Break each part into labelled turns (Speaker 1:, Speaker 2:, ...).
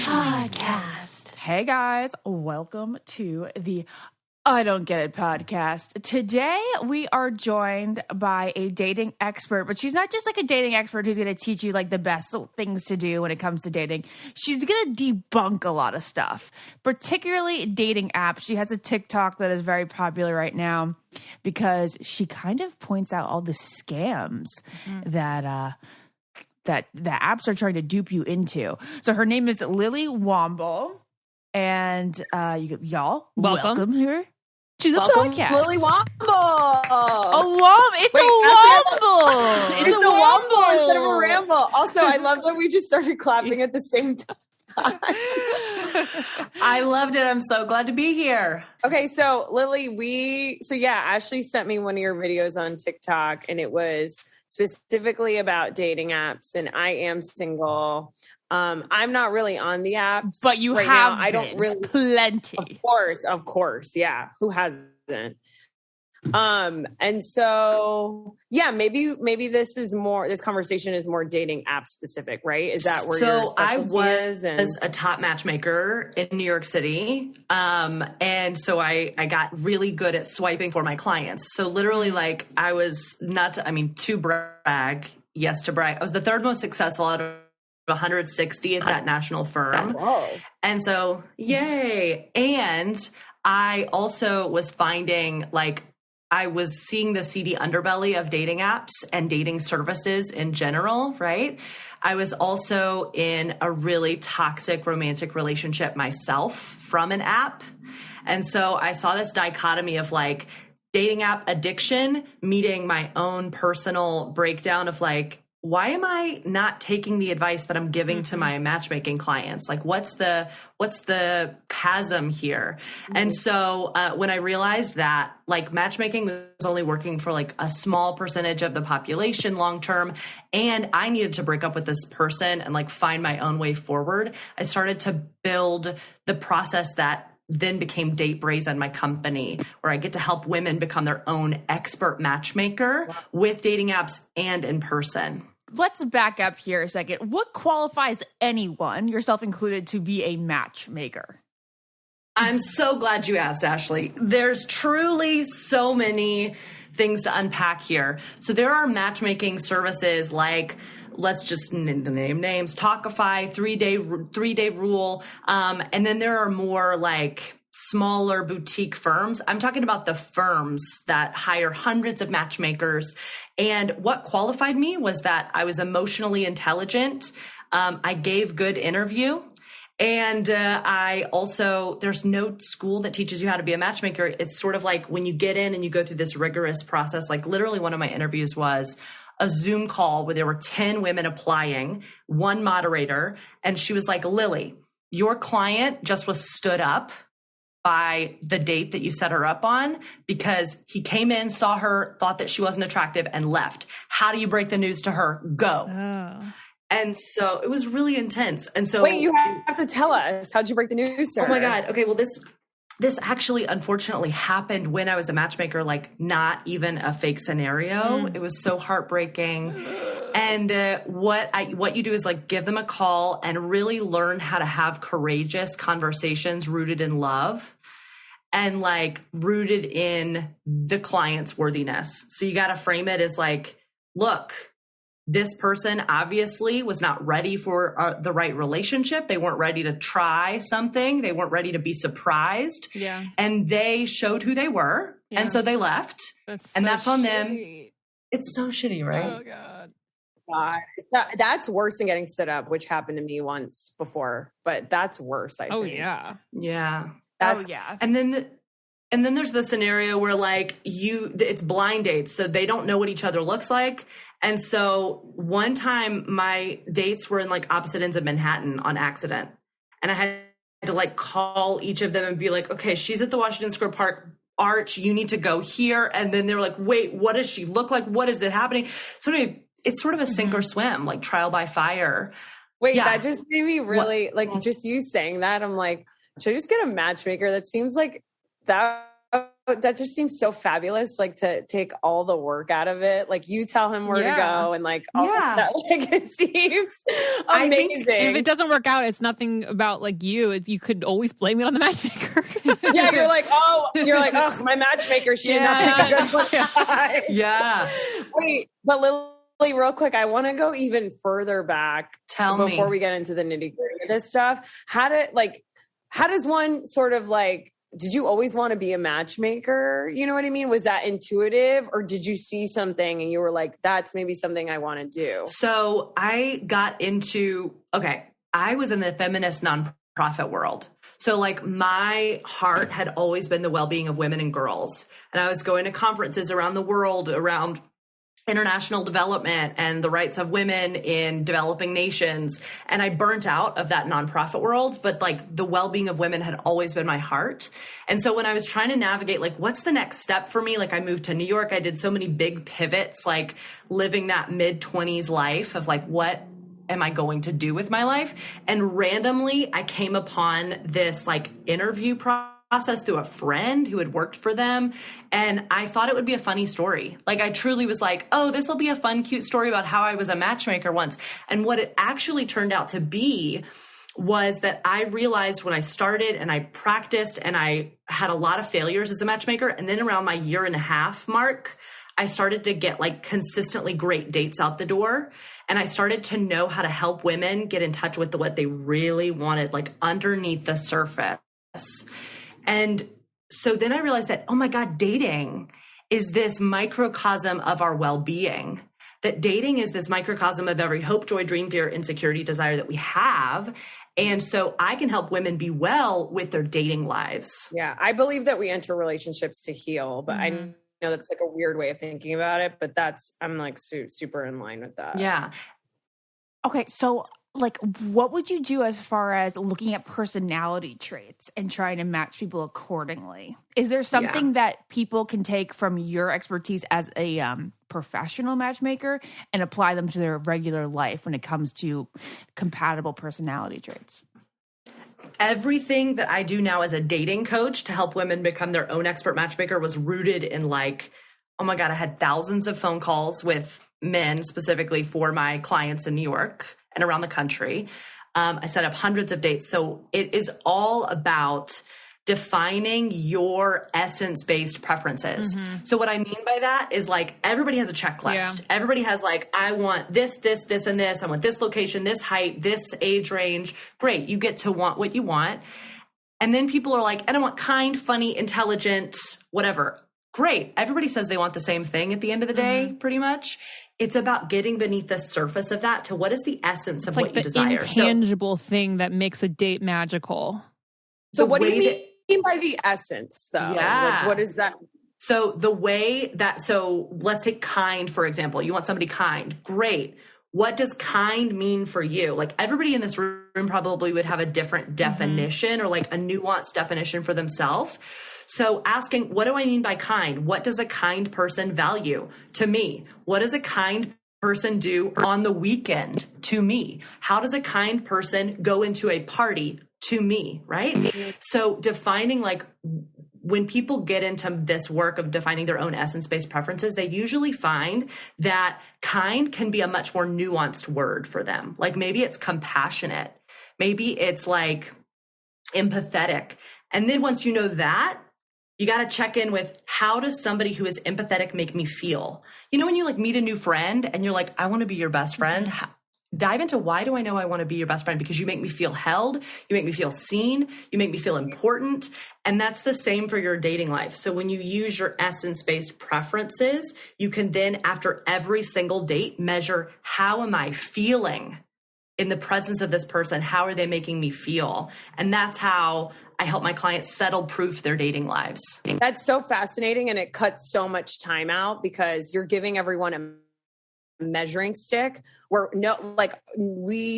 Speaker 1: Podcast. Hey guys, welcome to the I Don't Get It podcast. Today we are joined by a dating expert, but she's not just like a dating expert who's going to teach you like the best things to do when it comes to dating. She's going to debunk a lot of stuff, particularly dating apps. She has a TikTok that is very popular right now because she kind of points out all the scams that the apps are trying to dupe you into. So her name is Lilly Womble. And y'all, welcome her to the podcast.
Speaker 2: Lilly Womble.
Speaker 1: It's a womble.
Speaker 2: It's a womble instead of a ramble. Also, I love that we just started clapping at the same time.
Speaker 3: I loved it. I'm so glad to be here.
Speaker 2: Okay, so Lilly, Ashley sent me one of your videos on TikTok, and it was specifically about dating apps, and I am single. I'm not really on the apps,
Speaker 1: but you
Speaker 2: right
Speaker 1: have
Speaker 2: now. I don't really
Speaker 1: plenty.
Speaker 2: Of course, yeah. Who hasn't? And so, yeah, maybe this conversation is more dating app specific, right? Is that where your specialty is?
Speaker 3: I was a top matchmaker in New York City. And so I got really good at swiping for my clients. So literally like I was to brag, I was the third most successful out of 160 at that national firm.
Speaker 2: Whoa.
Speaker 3: And so, yay. And I also was finding I was seeing the seedy underbelly of dating apps and dating services in general, right? I was also in a really toxic romantic relationship myself from an app. And so I saw this dichotomy of dating app addiction meeting my own personal breakdown of why am I not taking the advice that I'm giving to my matchmaking clients? What's the chasm here? Mm-hmm. And so when I realized that matchmaking was only working for a small percentage of the population long-term, and I needed to break up with this person and find my own way forward, I started to build the process that then became Date Brazen, my company, where I get to help women become their own expert matchmaker with dating apps and in person.
Speaker 1: Let's back up here a second. What qualifies anyone, yourself included, to be a matchmaker?
Speaker 3: I'm so glad you asked, Ashley. There's truly so many things to unpack here. So there are matchmaking services let's just name names, Talkify, 3-day rule. And then there are more smaller boutique firms. I'm talking about the firms that hire hundreds of matchmakers. And what qualified me was that I was emotionally intelligent. I gave good interview. And there's no school that teaches you how to be a matchmaker. It's sort of when you get in and you go through this rigorous process. Literally one of my interviews was a Zoom call where there were 10 women applying, one moderator. And she was like, Lilly, your client just was stood up by the date that you set her up on because he came in, saw her, thought that she wasn't attractive and left. How do you break the news to her? Go. Oh. And so it was really intense. And so
Speaker 2: wait, you have to tell us. How'd you break the news to her?
Speaker 3: Oh my God. Okay. Well, this actually unfortunately happened when I was a matchmaker, not even a fake scenario. It was so heartbreaking. And what you do is give them a call and really learn how to have courageous conversations rooted in love and rooted in the client's worthiness. So you got to frame it as look, this person obviously was not ready for the right relationship. They weren't ready to try something. They weren't ready to be surprised.
Speaker 1: Yeah.
Speaker 3: And they showed who they were. Yeah. And so they left. That's on them. It's so shitty, right?
Speaker 1: Oh God.
Speaker 2: That's worse than getting stood up, which happened to me once before, but that's worse. I think.
Speaker 1: Yeah.
Speaker 3: Yeah.
Speaker 1: Yeah.
Speaker 3: And then there's the scenario where it's blind dates. So they don't know what each other looks like. And so one time my dates were in opposite ends of Manhattan on accident. And I had to call each of them and be okay, she's at the Washington Square Park Arch. You need to go here. And then they're wait, what does she look like? What is it happening? So anyway, it's sort of a sink or swim, trial by fire.
Speaker 2: Wait, yeah. That just made me really just you saying that. I'm should I just get a matchmaker? That seems that that just seems so fabulous. Like to take all the work out of it. Like you tell him where to go and like all of that. Like it seems amazing.
Speaker 4: If it doesn't work out, it's nothing about like you. You could always blame it on the matchmaker.
Speaker 2: Yeah, you're like, oh, my matchmaker. She did not pick a good one. Yeah. Wait, but Lily, real quick, I want to go even further back. Before we get into the nitty gritty of this stuff. How does one sort of like? Did you always want to be a matchmaker? You know what I mean? Was that intuitive, or did you see something and you were like, that's maybe something I want to do?
Speaker 3: So I got into, I was in the feminist nonprofit world. So like my heart had always been the well-being of women and girls. And I was going to conferences around the world around international development and the rights of women in developing nations. And I burnt out of that nonprofit world, but like the well-being of women had always been my heart. And so when I was trying to navigate, like, what's the next step for me? Like I moved to New York. I did so many big pivots, like living that mid-20s life of like, what am I going to do with my life? And randomly I came upon this like interview process through a friend who had worked for them. And I thought it would be a funny story. Like I truly was like, oh, this will be a fun, cute story about how I was a matchmaker once. And what it actually turned out to be was that I realized when I started and I practiced and I had a lot of failures as a matchmaker. And then around my 1.5 year mark, I started to get like consistently great dates out the door. And I started to know how to help women get in touch with what they really wanted, like underneath the surface. And so then I realized that, oh my God, dating is this microcosm of our well-being, that dating is this microcosm of every hope, joy, dream, fear, insecurity, desire that we have. And so I can help women be well with their dating lives.
Speaker 2: Yeah. I believe that we enter relationships to heal, but I know that's like a weird way of thinking about it, but I'm like super in line with that.
Speaker 3: Yeah.
Speaker 1: Okay. So like, what would you do as far as looking at personality traits and trying to match people accordingly? Is there something that people can take from your expertise as a professional matchmaker and apply them to their regular life when it comes to compatible personality traits?
Speaker 3: Everything that I do now as a dating coach to help women become their own expert matchmaker was rooted in like, oh my God, I had thousands of phone calls with men specifically for my clients in New York and around the country. I set up hundreds of dates. So it is all about defining your essence-based preferences. Mm-hmm. So what I mean by that is like everybody has a checklist. Yeah. Everybody has like, I want this, this, this, and this. I want this location, this height, this age range. Great. You get to want what you want. And then people are like, and I want kind, funny, intelligent, whatever. Great. Everybody says they want the same thing at the end of the day, pretty much. It's about getting beneath the surface of that to what is the essence of what you desire.
Speaker 4: It's like the intangible thing that makes a date magical.
Speaker 2: So what do you mean by the essence, though?
Speaker 3: Yeah.
Speaker 2: Like, what is that?
Speaker 3: So the way that, so let's take kind, for example. You want somebody kind. Great. What does kind mean for you? Like everybody in this room probably would have a different definition or like a nuanced definition for themselves. So asking, what do I mean by kind? What does a kind person value to me? What does a kind person do on the weekend to me? How does a kind person go into a party to me, right? So defining like when people get into this work of defining their own essence-based preferences, they usually find that kind can be a much more nuanced word for them. Like maybe it's compassionate. Maybe it's like empathetic. And then once you know that, you got to check in with how does somebody who is empathetic make me feel? You know, when you like meet a new friend and you're like, I want to be your best friend. Dive into why do I know I want to be your best friend? Because you make me feel held. You make me feel seen. You make me feel important. And that's the same for your dating life. So when you use your essence-based preferences, you can then, after every single date, measure how am I feeling in the presence of this person? How are they making me feel? And that's how I help my clients settle proof their dating lives.
Speaker 2: That's so fascinating. And it cuts so much time out because you're giving everyone a measuring stick where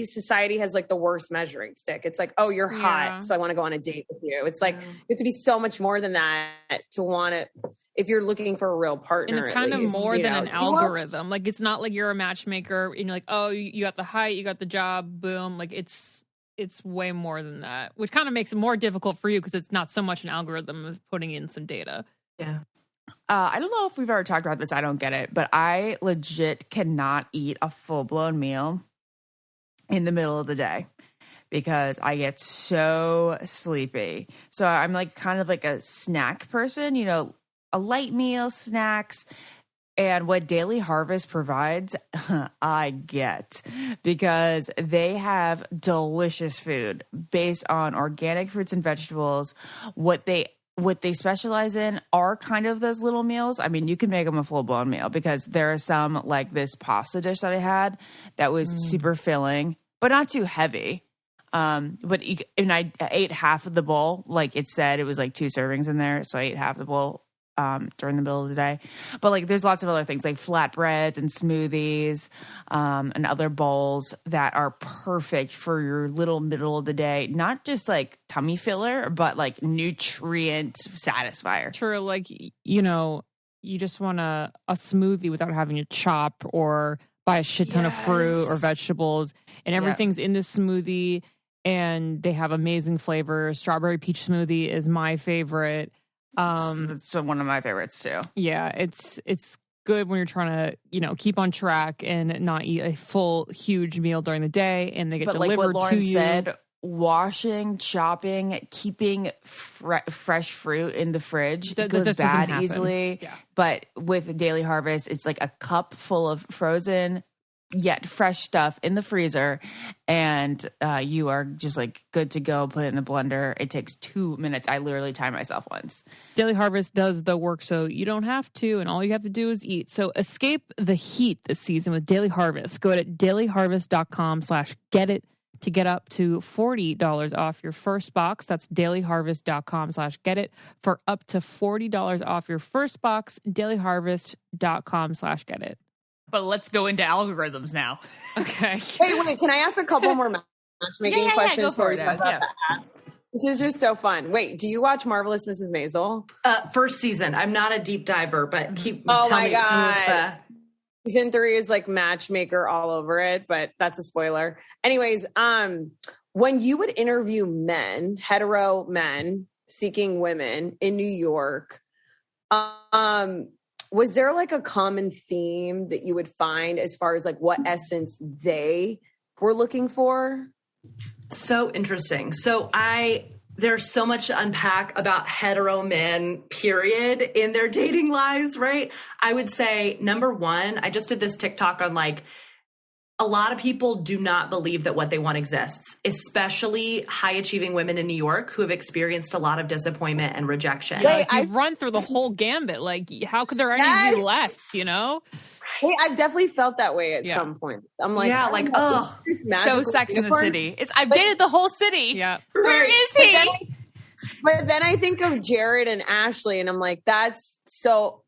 Speaker 2: society has like the worst measuring stick. It's like, oh, you're hot, so I want to go on a date with you. It's like, you have to be so much more than that to want it. If you're looking for a real partner.
Speaker 4: And it's kind of more than an algorithm. Like, it's not like you're a matchmaker and you're like, oh, you got the height, you got the job, boom. Like it's it's way more than that, which kind of makes it more difficult for you because it's not so much an algorithm of putting in some data.
Speaker 3: Yeah.
Speaker 1: I don't know if we've ever talked about this. I don't get it, but I legit cannot eat a full-blown meal in the middle of the day because I get so sleepy. So I'm like kind of like a snack person, you know, a light meal, snacks. And what Daily Harvest provides, I get, because they have delicious food based on organic fruits and vegetables. What they specialize in are kind of those little meals. I mean, you can make them a full-blown meal because there are some, like this pasta dish that I had that was super filling, but not too heavy. And I ate half of the bowl. Like it said, it was like 2 servings in there. So I ate half the bowl during the middle of the day. But like there's lots of other things like flatbreads and smoothies and other bowls that are perfect for your little middle of the day, not just like tummy filler, but like nutrient satisfier.
Speaker 4: True. Like, you know, you just want a smoothie without having to chop or buy a shit ton of fruit or vegetables, and everything's in this smoothie, and they have amazing flavors. Strawberry peach smoothie is my favorite.
Speaker 1: That's one of my favorites too.
Speaker 4: Yeah, it's good when you're trying to, you know, keep on track and not eat a full huge meal during the day, and they get delivered
Speaker 1: like what Lauren
Speaker 4: to you.
Speaker 1: Said, washing, chopping, keeping fresh fruit in the fridge goes bad easily. Yeah. But with Daily Harvest, it's like a cup full of frozen yet fresh stuff in the freezer, and you are just like good to go. Put it in the blender. It takes 2 minutes. I literally timed myself once.
Speaker 4: Daily Harvest does the work so you don't have to, and all you have to do is eat. So escape the heat this season with Daily Harvest. Go to dailyharvest.com/getit to get up to $40 off your first box. That's dailyharvest.com/getit for up to $40 off your first box. dailyharvest.com/getit.
Speaker 1: But let's go into algorithms now.
Speaker 4: Okay.
Speaker 2: Wait. Can I ask a couple more matchmaking questions?
Speaker 1: Go for it.
Speaker 2: This is just so fun. Wait, do you watch Marvelous Mrs. Maisel?
Speaker 3: First season. I'm not a deep diver, but
Speaker 2: tell me what's the... Season 3 is like Matchmaker all over it, but that's a spoiler. Anyways, when you would interview men, hetero men seeking women in New York, was there like a common theme that you would find as far as like what essence they were looking for?
Speaker 3: So interesting. So there's so much to unpack about hetero men, period, in their dating lives, right? I would say, number one, I just did this TikTok on like, a lot of people do not believe that what they want exists, especially high achieving women in New York who have experienced a lot of disappointment and rejection.
Speaker 4: Yeah, you've run through the whole gambit. Like, how could there any be left, you know?
Speaker 2: Hey, I've definitely felt that way at some point. I'm like,
Speaker 1: so Sex in the City. I've dated the whole city.
Speaker 4: Yeah.
Speaker 1: Where is he?
Speaker 2: But then I think of Jared and Ashley, and I'm like, that's so...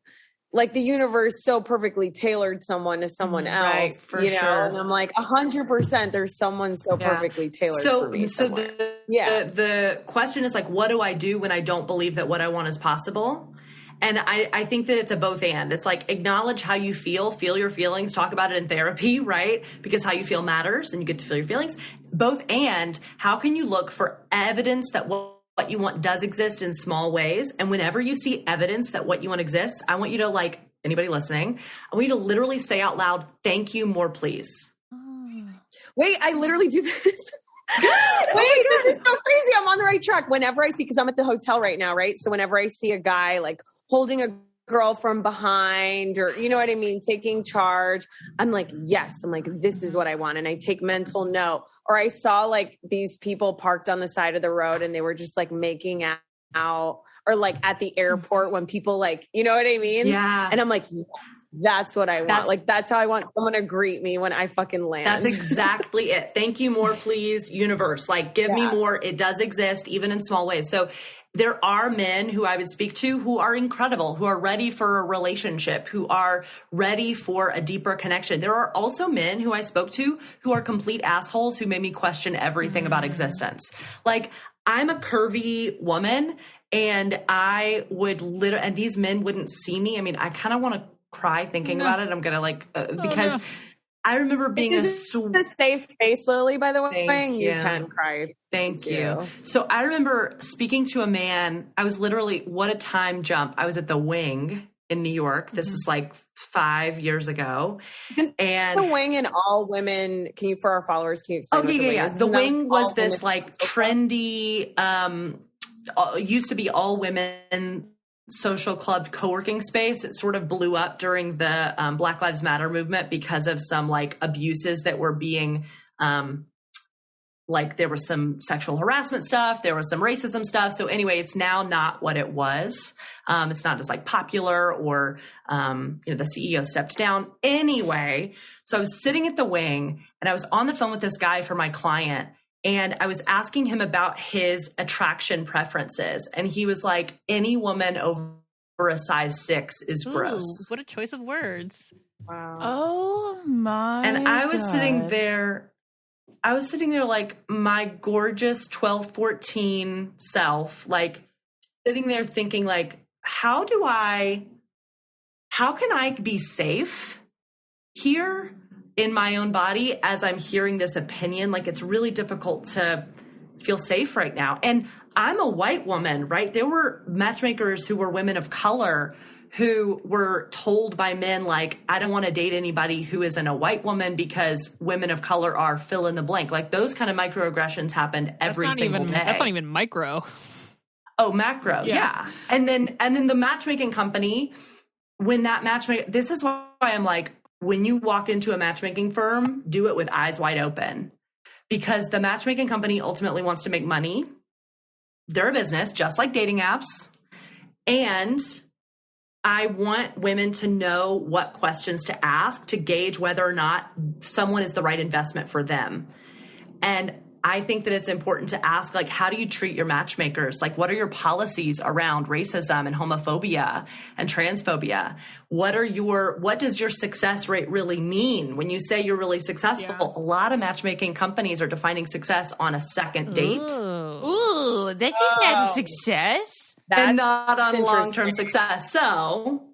Speaker 2: like the universe so perfectly tailored someone to someone else,
Speaker 3: right, for
Speaker 2: you know?
Speaker 3: sure.
Speaker 2: And I'm like 100% there's someone so perfectly tailored for me.
Speaker 3: So the question is like, what do I do when I don't believe that what I want is possible? And I think that it's a both and. It's like acknowledge how you feel your feelings, talk about it in therapy, right? Because how you feel matters and you get to feel your feelings. Both and how can you look for evidence that what you want does exist in small ways. And whenever you see evidence that what you want exists, I want you to, like, anybody listening, I want you to literally say out loud, thank you, more please.
Speaker 2: Wait, I literally do this. Wait, this is so crazy. I'm on the right track. Whenever I see, because I'm at the hotel right now, right? So whenever I see a guy like holding a girl from behind, or you know what I mean, taking charge, I'm like, yes, I'm like, this is what I want. And I take mental note. Or I saw like these people parked on the side of the road and they were just like making out, or like at the airport when people like, you know what I mean?
Speaker 3: Yeah.
Speaker 2: And I'm like, yeah, that's what I want. That's how I want someone to greet me when I fucking land.
Speaker 3: That's exactly it. Thank you, more please, universe. Like, give me more. It does exist, even in small ways. So there are men who I would speak to who are incredible, who are ready for a relationship, who are ready for a deeper connection. There are also men who I spoke to who are complete assholes who made me question everything about existence. Like, I'm a curvy woman, and I would and these men wouldn't see me. I mean, I kind of want to cry thinking about it. I'm going to because I remember being
Speaker 2: this is a safe space, Lily, by the way.
Speaker 3: Thank you.
Speaker 2: You can cry.
Speaker 3: Thank you. So I remember speaking to a man. I was literally, what a time jump. I was at the Wing in New York. This is like 5 years ago. And
Speaker 2: the Wing and all women, for our followers, can you explain?
Speaker 3: Yeah. The Wing was this like trendy, used to be all women social club co-working space. It sort of blew up during the Black Lives Matter movement because of some like abuses that were being like there was some sexual harassment stuff, there was some racism stuff. So anyway, it's now not what it was. It's not as like popular or the CEO stepped down. Anyway, so I was sitting at the Wing and I was on the phone with this guy for my client. And I was asking him about his attraction preferences. And he was like, any woman over a size 6 is gross.
Speaker 4: Ooh, what a choice of words.
Speaker 2: Wow.
Speaker 1: Oh my
Speaker 3: And I was
Speaker 1: God.
Speaker 3: sitting there like my gorgeous 12, 14 self, like sitting there thinking like, how can I be safe here in my own body as I'm hearing this opinion? Like, it's really difficult to feel safe right now. And I'm a white woman, right? There were matchmakers who were women of color who were told by men, like, I don't want to date anybody who isn't a white woman because women of color are fill in the blank. Like, those kind of microaggressions happened every single day.
Speaker 4: That's not even micro.
Speaker 3: Oh, macro. Yeah. And then the matchmaking company, when that matchmaker, this is why I'm like, when you walk into a matchmaking firm, do it with eyes wide open, because the matchmaking company ultimately wants to make money. They're a business, just like dating apps. And I want women to know what questions to ask to gauge whether or not someone is the right investment for them. And I think that it's important to ask, like, how do you treat your matchmakers? Like, what are your policies around racism and homophobia and transphobia? What does your success rate really mean? When you say you're really successful, a lot of matchmaking companies are defining success on a second date.
Speaker 1: Ooh, that's just not a success.
Speaker 3: And not on long-term success. So,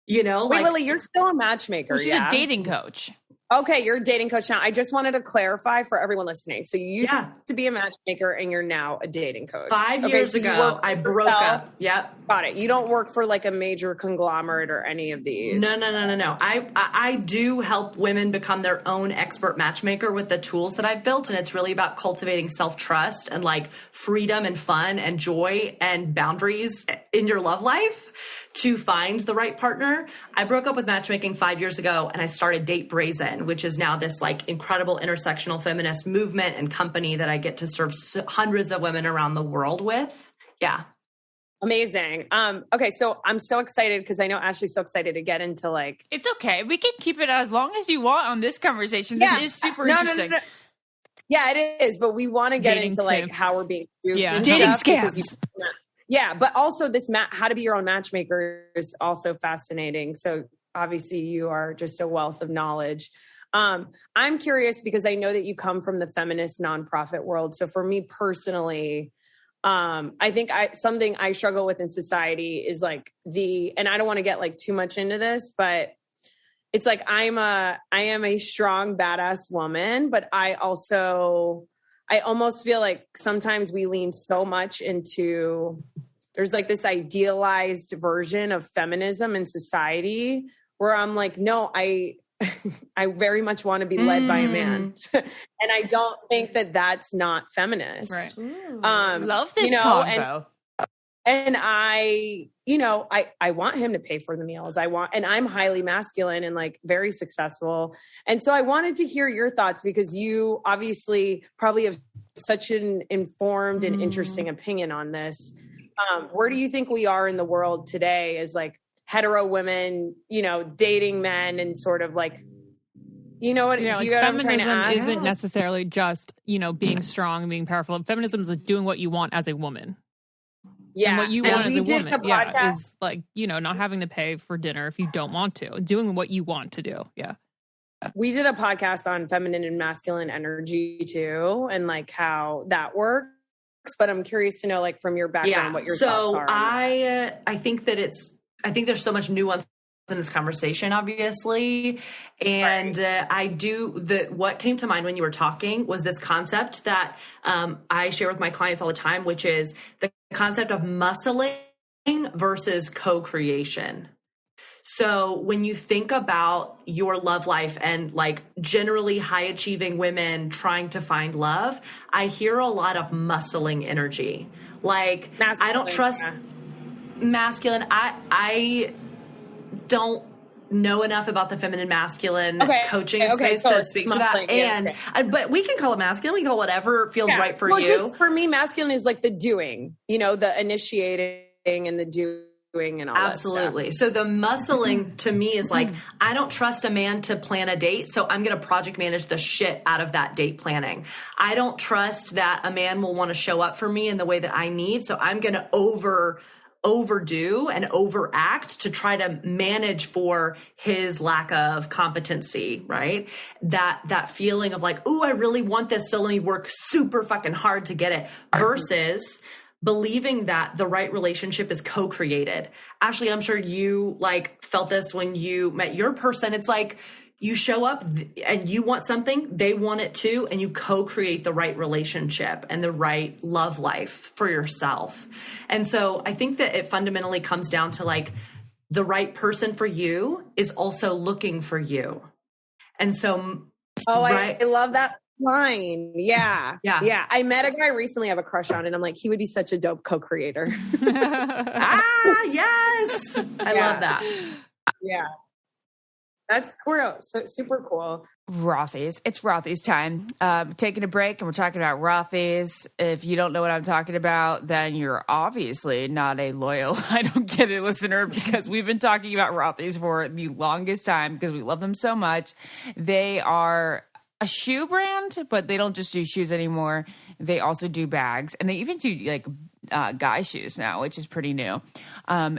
Speaker 2: wait, Lily, you're still a matchmaker.
Speaker 1: She's a dating coach.
Speaker 2: Okay, you're a dating coach now. I just wanted to clarify for everyone listening. So you used to be a matchmaker and you're now a dating coach.
Speaker 3: 5 years ago, I broke up. Yep.
Speaker 2: Got it. You don't work for like a major conglomerate or any of these.
Speaker 3: No. I do help women become their own expert matchmaker with the tools that I've built. And it's really about cultivating self-trust and like freedom and fun and joy and boundaries in your love life to find the right partner. I broke up with matchmaking 5 years ago and I started Date Brazen, which is now this like incredible intersectional feminist movement and company that I get to serve hundreds of women around the world with. Yeah.
Speaker 2: Amazing. Okay. So I'm so excited because I know Ashley's so excited to get into like.
Speaker 1: It's okay. We can keep it as long as you want on this conversation. This is super interesting.
Speaker 2: No. Yeah, it is. But we want to get into like how we're being duped.
Speaker 1: Yeah. Dating scams.
Speaker 2: Yeah, but also this how to be your own matchmaker is also fascinating. So obviously you are just a wealth of knowledge. I'm curious because I know that you come from the feminist nonprofit world. So for me personally, I think something I struggle with in society is like and I don't want to get like too much into this, but it's like I am a strong, badass woman, but I almost feel like sometimes we lean so much into, there's like this idealized version of feminism in society where I'm like, no, I very much want to be led by a man. And I don't think that that's not feminist.
Speaker 1: Right. Love this convo.
Speaker 2: And I want him to pay for the meals. And I'm highly masculine and like very successful. And so I wanted to hear your thoughts because you obviously probably have such an informed and interesting opinion on this. Where do you think we are in the world today as like hetero women, dating men and sort of like, do you know what I'm trying to ask?
Speaker 4: Feminism isn't necessarily just, being strong and being powerful. Feminism is like doing what you want as a woman.
Speaker 2: Yeah.
Speaker 4: And what you want as a woman is like, not having to pay for dinner if you don't want to, doing what you want to do. Yeah.
Speaker 2: We did a podcast on feminine and masculine energy too, and like how that works. But I'm curious to know, like, from your background, what your thoughts are.
Speaker 3: I think there's so much nuance in this conversation, obviously. And what came to mind when you were talking was this concept that I share with my clients all the time, which is the concept of muscling versus co-creation. So when you think about your love life and like generally high achieving women trying to find love, I hear a lot of muscling energy. Like, masculine, I don't trust masculine. I don't know enough about the feminine masculine coaching space to speak to that. But we can call it masculine. We can call whatever feels right for you.
Speaker 2: Just for me, masculine is like the doing, the initiating and the doing. And all
Speaker 3: Absolutely.
Speaker 2: That stuff.
Speaker 3: So the muscling to me is like, I don't trust a man to plan a date, so I'm going to project manage the shit out of that date planning. I don't trust that a man will want to show up for me in the way that I need, so I'm going to overdo and overact to try to manage for his lack of competency, right? That feeling of like, ooh, I really want this, so let me work super fucking hard to get it, versus believing that the right relationship is co-created. Ashley, I'm sure you like felt this when you met your person. It's like you show up and you want something, they want it too, and you co-create the right relationship and the right love life for yourself. And so I think that it fundamentally comes down to like the right person for you is also looking for you. And so,
Speaker 2: I love that line. Yeah. I met a guy recently I have a crush on, and I'm like, he would be such a dope co-creator.
Speaker 3: Yes. I love that.
Speaker 2: Yeah. That's cool. So super cool.
Speaker 1: Rothy's. It's Rothy's time. Taking a break, and we're talking about Rothy's. If you don't know what I'm talking about, then you're obviously not a loyal I Don't Get It listener, because we've been talking about Rothy's for the longest time because we love them so much. They are a shoe brand, but they don't just do shoes anymore. They also do bags, and they even do like guy shoes now, which is pretty new.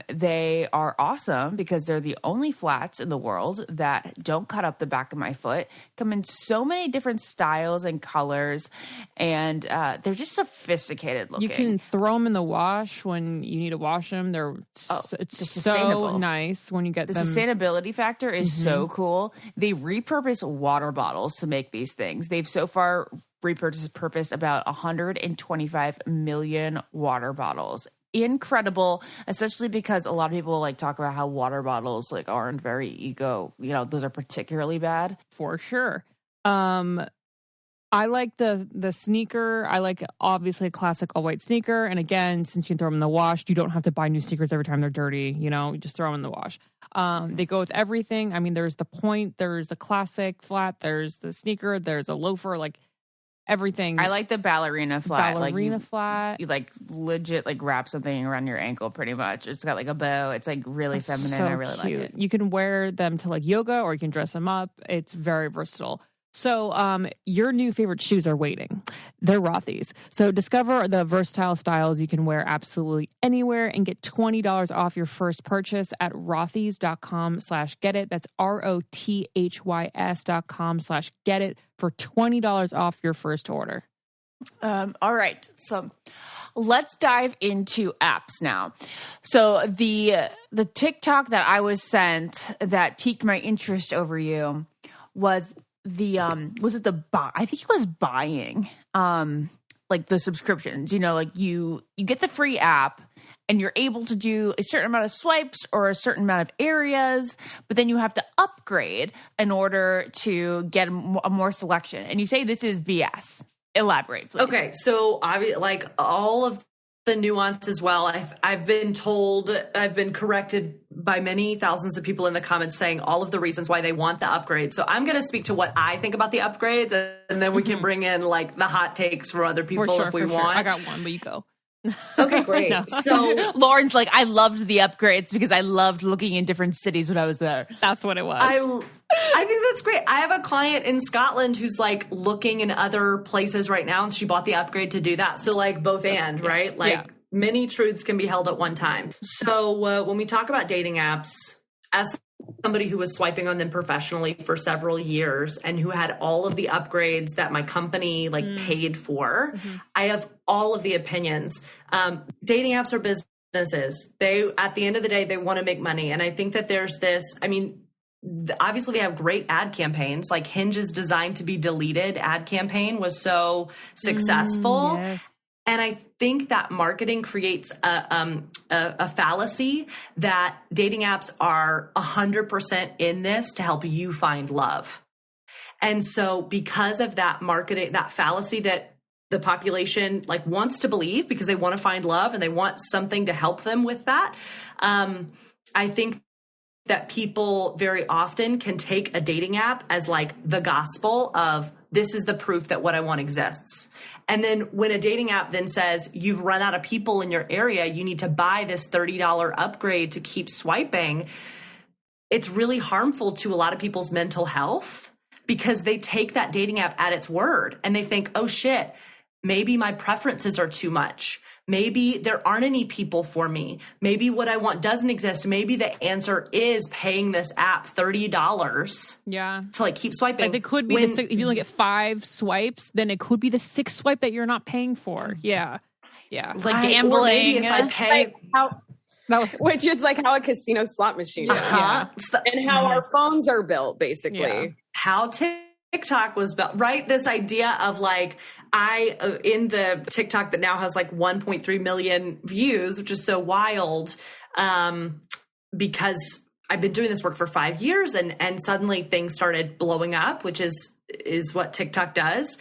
Speaker 1: They are awesome because they're the only flats in the world that don't cut up the back of my foot, come in so many different styles and colors, and they're just sophisticated looking.
Speaker 4: You can throw them in the wash when you need to wash them. It's so nice when you get them.
Speaker 1: The sustainability factor is so cool. They repurpose water bottles to make these things. They've so far repurposed about 125 million water bottles. Incredible, especially because a lot of people like talk about how water bottles like aren't very those are particularly bad.
Speaker 4: For sure. I like the sneaker. I like obviously a classic all white sneaker. And again, since you can throw them in the wash, you don't have to buy new sneakers every time they're dirty. You just throw them in the wash. They go with everything. I mean, there's the point, there's the classic flat, there's the sneaker, there's a loafer, like everything.
Speaker 1: I like the ballerina flat.
Speaker 4: Flat.
Speaker 1: You like legit like wrap something around your ankle pretty much. It's got like a bow. It's like really feminine.
Speaker 4: So
Speaker 1: I really
Speaker 4: cute.
Speaker 1: like it.
Speaker 4: You can wear them to like yoga, or you can dress them up. It's very versatile. So your new favorite shoes are waiting. They're Rothy's. So discover the versatile styles you can wear absolutely anywhere and get $20 off your first purchase at rothys.com/getit. That's ROTHYS.com/getit for $20 off your first order.
Speaker 1: All right. So let's dive into apps now. So the TikTok that I was sent that piqued my interest over you was I think it was buying like the subscriptions, like you get the free app and you're able to do a certain amount of swipes or a certain amount of areas, but then you have to upgrade in order to get a more selection. And you say this is BS. Elaborate, please.
Speaker 3: Okay, so like all of the nuance as well. I've been told, I've been corrected by many thousands of people in the comments saying all of the reasons why they want the upgrade. So I'm going to speak to what I think about the upgrades, and then we can bring in like the hot takes from other people if we want.
Speaker 4: Sure. I got one, but you go.
Speaker 3: Okay, great.
Speaker 4: No.
Speaker 3: So
Speaker 1: Lauren's like, I loved the upgrades because I loved looking in different cities when I was there.
Speaker 4: That's what it was.
Speaker 3: I think that's great. I have a client in Scotland who's like looking in other places right now, and she bought the upgrade to do that. So like both and, right? Like many truths can be held at one time. So when we talk about dating apps, as somebody who was swiping on them professionally for several years and who had all of the upgrades that my company like paid for, I have all of the opinions. Dating apps are business. businesses. They, at the end of the day, they want to make money. And I think that there's this, I mean, obviously they have great ad campaigns. Like Hinge's Designed to Be Deleted ad campaign was so successful.
Speaker 4: Yes.
Speaker 3: And I think that marketing creates a fallacy that dating apps are 100% in this to help you find love. And so because of that marketing, that fallacy that the population like wants to believe because they want to find love and they want something to help them with that, I think that people very often can take a dating app as like the gospel of this is the proof that what I want exists. And then when a dating app then says you've run out of people in your area, you need to buy this $30 upgrade to keep swiping, it's really harmful to a lot of people's mental health because they take that dating app at its word and they think, oh shit, maybe my preferences are too much. Maybe there aren't any people for me. Maybe what I want doesn't exist. Maybe the answer is paying this app $30 to like keep swiping.
Speaker 4: Like it could be if you only get 5 swipes, then it could be the 6th swipe that you're not paying for. Yeah. Yeah.
Speaker 1: It's like gambling.
Speaker 3: Or maybe if I pay...
Speaker 2: Which is like how a casino slot machine is. And how our phones are built, basically.
Speaker 3: Yeah. How TikTok was built, right? This idea of like, in the TikTok that now has like 1.3 million views, which is so wild, because I've been doing this work for 5 years and suddenly things started blowing up, which is what TikTok does,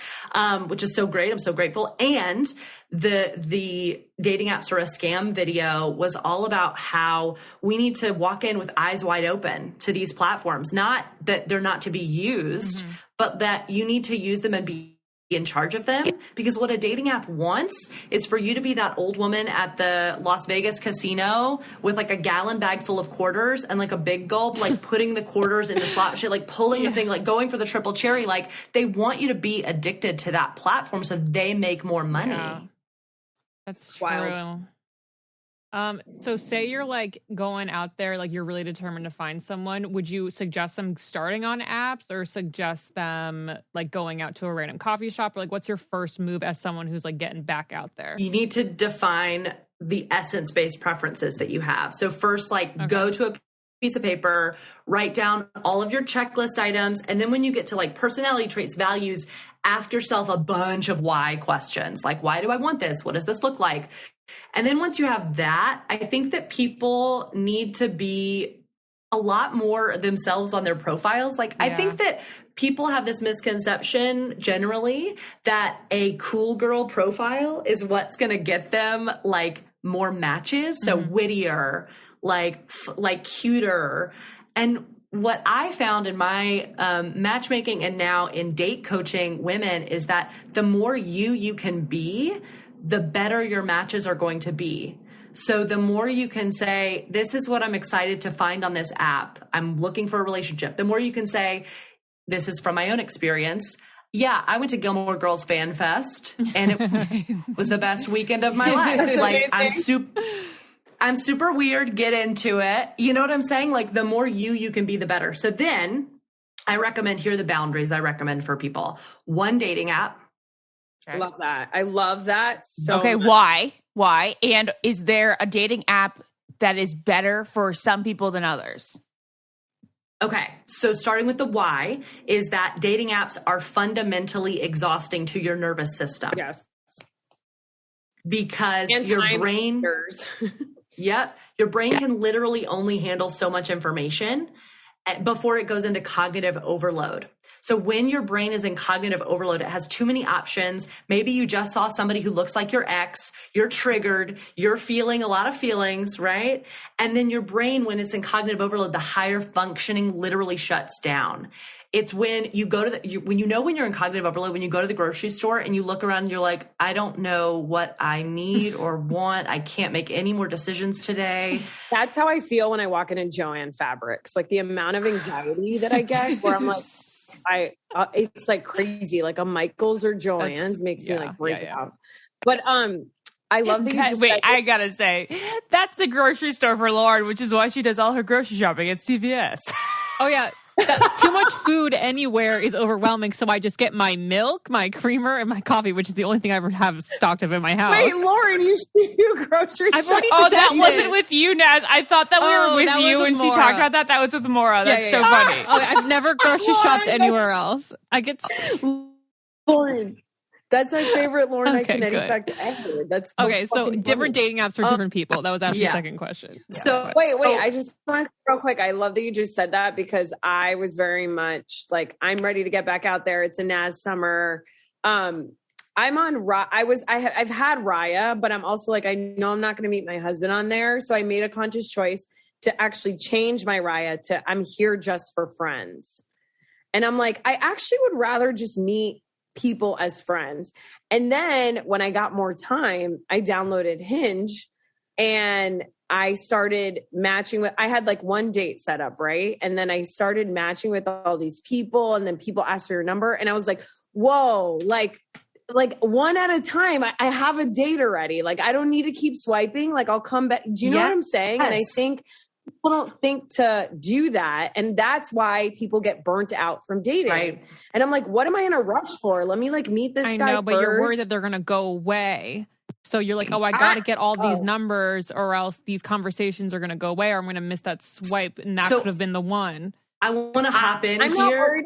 Speaker 3: which is so great. I'm so grateful. And the dating apps are a scam video was all about how we need to walk in with eyes wide open to these platforms, not that they're not to be used, but that you need to use them and be in charge of them, because what a dating app wants is for you to be that old woman at the Las Vegas casino with like a gallon bag full of quarters and like a big gulp, like putting the quarters in the slot machine, like pulling the thing, like going for the triple cherry. Like they want you to be addicted to that platform so they make more money.
Speaker 4: Yeah. That's true.
Speaker 2: Wild.
Speaker 4: So say you're like going out there, like you're really determined to find someone. Would you suggest them starting on apps or suggest them like going out to a random coffee shop? Or like what's your first move as someone who's like getting back out there?
Speaker 3: You need to define the essence-based preferences that you have. So first, like go to a piece of paper, write down all of your checklist items. And then when you get to like personality traits, values, ask yourself a bunch of why questions. Like, why do I want this? What does this look like? And then once you have that, I think that people need to be a lot more themselves on their profiles. Like, I think that people have this misconception generally that a cool girl profile is what's going to get them like more matches. So wittier, like cuter. And what I found in my matchmaking and now in date coaching women is that the more you can be, the better your matches are going to be. So the more you can say, this is what I'm excited to find on this app. I'm looking for a relationship. The more you can say, this is from my own experience. Yeah, I went to Gilmore Girls Fan Fest and it was the best weekend of my life. Like I'm super weird. Get into it. You know what I'm saying? Like the more you can be, the better. So then I recommend, here are the boundaries I recommend for people. One dating app.
Speaker 2: I love that. I love that so
Speaker 1: Okay,
Speaker 2: much.
Speaker 1: why? And is there a dating app that is better for some people than others?
Speaker 3: Okay, so starting with the why is that dating apps are fundamentally exhausting to your nervous system.
Speaker 2: Yes.
Speaker 3: Because
Speaker 2: And
Speaker 3: your
Speaker 2: time
Speaker 3: brain...
Speaker 2: eaters.
Speaker 3: Yep. Your brain can literally only handle so much information before it goes into cognitive overload. So when your brain is in cognitive overload, it has too many options. Maybe you just saw somebody who looks like your ex, you're triggered, you're feeling a lot of feelings, right? And then your brain, when it's in cognitive overload, the higher functioning literally shuts down. It's when you go to when you're in cognitive overload, when you go to the grocery store and you look around and you're like, I don't know what I need or want. I can't make any more decisions today.
Speaker 2: That's how I feel when I walk into Joann Fabrics. Like the amount of anxiety that I get where I'm like, it's like crazy. Like a Michaels or Joann's makes me like break out. But I love that you just
Speaker 1: wait, I gotta say, that's the grocery store for Lauren, which is why she does all her grocery shopping at CVS.
Speaker 4: Oh yeah. Too much food anywhere is overwhelming, so I just get my milk, my creamer, and my coffee, which is the only thing I ever have stocked up in my house.
Speaker 2: Wait, Lauren, you should do grocery
Speaker 4: I've already
Speaker 2: shopping.
Speaker 1: Oh, that
Speaker 4: said
Speaker 1: wasn't
Speaker 4: this.
Speaker 1: with you, Naz. I thought that we were with
Speaker 4: that
Speaker 1: you
Speaker 4: was
Speaker 1: when
Speaker 4: with
Speaker 1: she
Speaker 4: Maura.
Speaker 1: talked about that. That was with Maura. That's so
Speaker 4: yeah.
Speaker 1: funny.
Speaker 4: Oh, I've never grocery shopped anywhere else. I get
Speaker 2: Lauren. That's my favorite Lauren
Speaker 4: Okay,
Speaker 2: Kinetic
Speaker 4: good.
Speaker 2: fact ever. That's the
Speaker 4: okay.
Speaker 2: most
Speaker 4: So
Speaker 2: fucking
Speaker 4: different
Speaker 2: funny.
Speaker 4: dating apps for different people. That was actually the second question.
Speaker 3: So
Speaker 2: Wait, I just want to real quick. I love that you just said that because I was very much like, I'm ready to get back out there. It's a Naz summer. I'm on I've had Raya, but I'm also like, I know I'm not going to meet my husband on there. So I made a conscious choice to actually change my Raya to I'm here just for friends. And I'm like, I actually would rather just meet people as friends. And then when I got more time, I downloaded Hinge and I started matching with, I had like one date set up, right? And then I started matching with all these people and then people asked for your number. And I was like, whoa, like one at a time. I have a date already. Like, I don't need to keep swiping. Like, I'll come back. Do you know what I'm saying?
Speaker 3: Yes.
Speaker 2: And I think people don't think to do that. And that's why people get burnt out from dating.
Speaker 3: Right.
Speaker 2: And I'm like, what am I in a rush for? Let me like meet this
Speaker 4: I
Speaker 2: guy
Speaker 4: know, but
Speaker 2: first.
Speaker 4: you're worried that they're going to go away. So you're like, oh, I got to get all these numbers or else these conversations are going to go away or I'm going to miss that swipe. And that could have been the one.
Speaker 3: I want to hop in
Speaker 2: I'm
Speaker 3: here.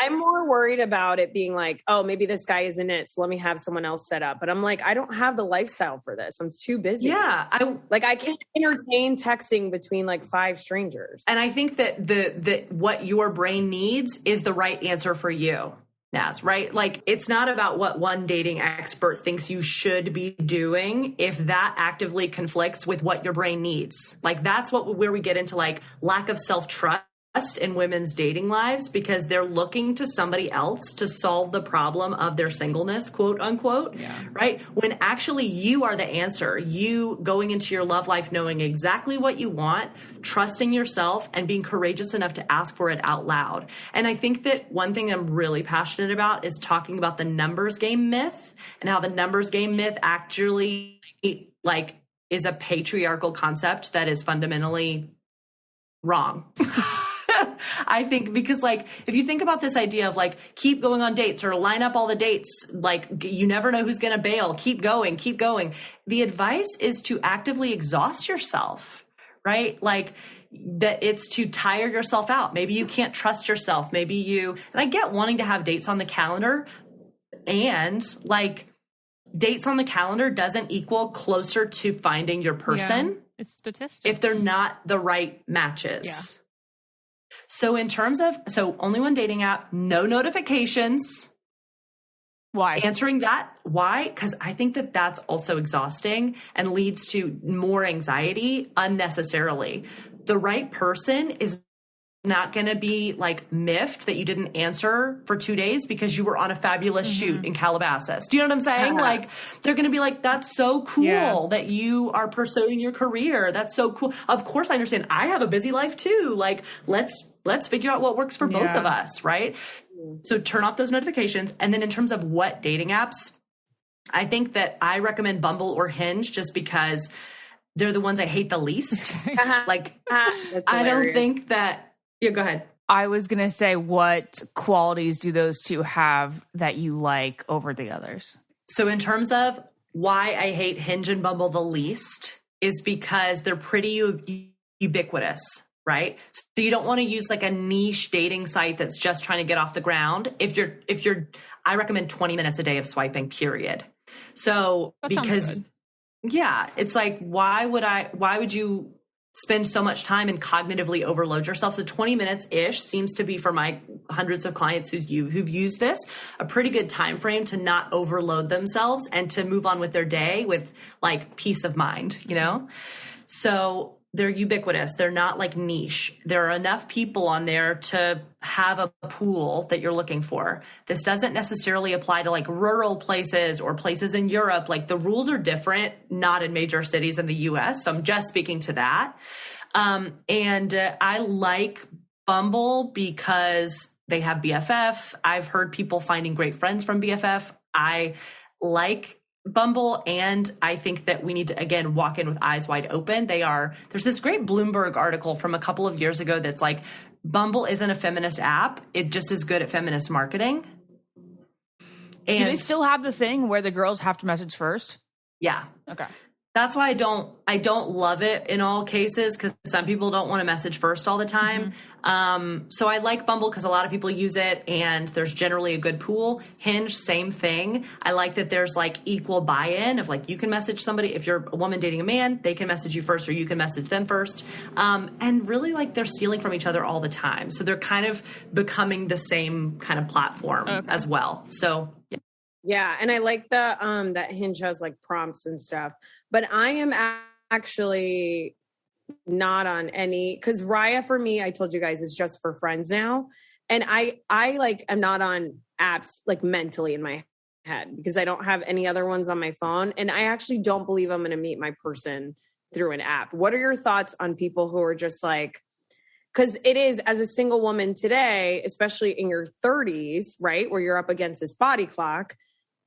Speaker 2: I'm more worried about it being like, oh, maybe this guy isn't it. So let me have someone else set up. But I'm like, I don't have the lifestyle for this. I'm too busy.
Speaker 3: Yeah.
Speaker 2: I can't entertain texting between like 5 strangers.
Speaker 3: And I think that the what your brain needs is the right answer for you, Naz, right? Like, it's not about what one dating expert thinks you should be doing if that actively conflicts with what your brain needs. Like, that's where we get into like lack of self-trust in women's dating lives because they're looking to somebody else to solve the problem of their singleness, quote unquote, right? When actually you are the answer, you going into your love life knowing exactly what you want, trusting yourself and being courageous enough to ask for it out loud. And I think that one thing I'm really passionate about is talking about the numbers game myth and how the numbers game myth actually like is a patriarchal concept that is fundamentally wrong. I think because like, if you think about this idea of like, keep going on dates or line up all the dates, like you never know who's going to bail. Keep going. The advice is to actively exhaust yourself, right? Like that it's to tire yourself out. Maybe you can't trust yourself. And I get wanting to have dates on the calendar and like dates on the calendar doesn't equal closer to finding your person.
Speaker 4: Yeah, it's statistics.
Speaker 3: If they're not the right matches.
Speaker 4: Yeah.
Speaker 3: So in terms of, only one dating app, no notifications.
Speaker 1: Why?
Speaker 3: Answering that. Why? Because I think that that's also exhausting and leads to more anxiety unnecessarily. The right person is not going to be like miffed that you didn't answer for 2 days because you were on a fabulous shoot in Calabasas. Do you know what I'm saying? Like they're going to be like, that's so cool that you are pursuing your career. That's so cool. Of course, I understand. I have a busy life too. Like let's figure out what works for both of us. Right. So turn off those notifications. And then in terms of what dating apps, I think that I recommend Bumble or Hinge just because they're the ones I hate the least. Like I don't think that. Yeah, go ahead.
Speaker 1: I was going to say, what qualities do those two have that you like over the others?
Speaker 3: So in terms of why I hate Hinge and Bumble the least is because they're pretty ubiquitous, right? So you don't want to use like a niche dating site that's just trying to get off the ground. I recommend 20 minutes a day of swiping, period. So because it's like, why would you spend so much time and cognitively overload yourself? So 20 minutes ish seems to be, for my hundreds of clients who've used this, a pretty good time frame to not overload themselves and to move on with their day with like peace of mind, you know? So they're ubiquitous. They're not like niche. There are enough people on there to have a pool that you're looking for. This doesn't necessarily apply to like rural places or places in Europe. Like the rules are different, not in major cities in the US. So I'm just speaking to that. I like Bumble because they have BFF. I've heard people finding great friends from BFF. I like Bumble, and I think that we need to, again, walk in with eyes wide open. There's this great Bloomberg article from a couple of years ago that's like Bumble isn't a feminist app. It just is good at feminist marketing. And
Speaker 1: do they still have the thing where the girls have to message first?
Speaker 3: Yeah.
Speaker 1: Okay.
Speaker 3: That's why I don't love it in all cases, because some people don't want to message first all the time. So I like Bumble because a lot of people use it and there's generally a good pool. Hinge, same thing. I like that there's like equal buy-in of like you can message somebody. If you're a woman dating a man, they can message you first or you can message them first. And really like they're stealing from each other all the time. So they're kind of becoming the same kind of platform as well. So yeah.
Speaker 2: Yeah, and I like the that Hinge has like prompts and stuff. But I am actually not on any, because Raya for me, I told you guys, is just for friends now. And I like am not on apps like mentally in my head because I don't have any other ones on my phone. And I actually don't believe I'm going to meet my person through an app. What are your thoughts on people who are just like, because it is, as a single woman today, especially in your 30s, right, where you're up against this body clock,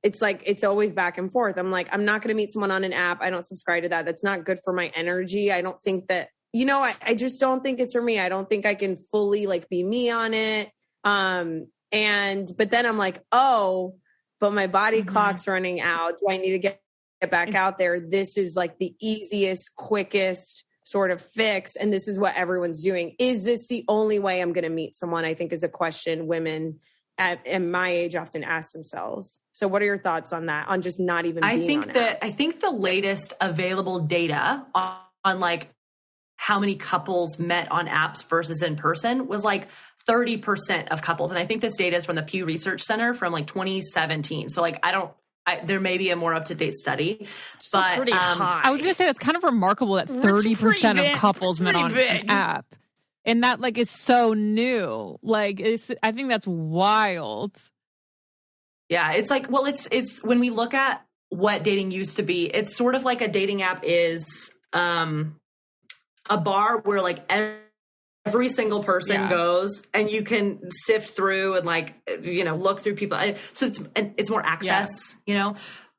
Speaker 2: it's like, it's always back and forth. I'm like, I'm not going to meet someone on an app. I don't subscribe to that. That's not good for my energy. I don't think that, I just don't think it's for me. I don't think I can fully like be me on it. But then I'm like, oh, but my body clock's running out. Do I need to get back out there? This is like the easiest, quickest sort of fix. And this is what everyone's doing. Is this the only way I'm going to meet someone? I think is a question women at my age often ask themselves. So what are your thoughts on that? On just not even being on apps?
Speaker 3: I think the latest available data on like how many couples met on apps versus in person was like 30% of couples. And I think this data is from the Pew Research Center from like 2017. So like, there may be a more up-to-date study, but
Speaker 1: pretty high.
Speaker 4: I was going to say that's kind of remarkable that 30% of couples met on an app. And that like is so new. Like I think that's wild.
Speaker 3: Yeah, it's like, well, it's when we look at what dating used to be, it's sort of like a dating app is a bar where like every single person goes and you can sift through and like, look through people. So it's more access,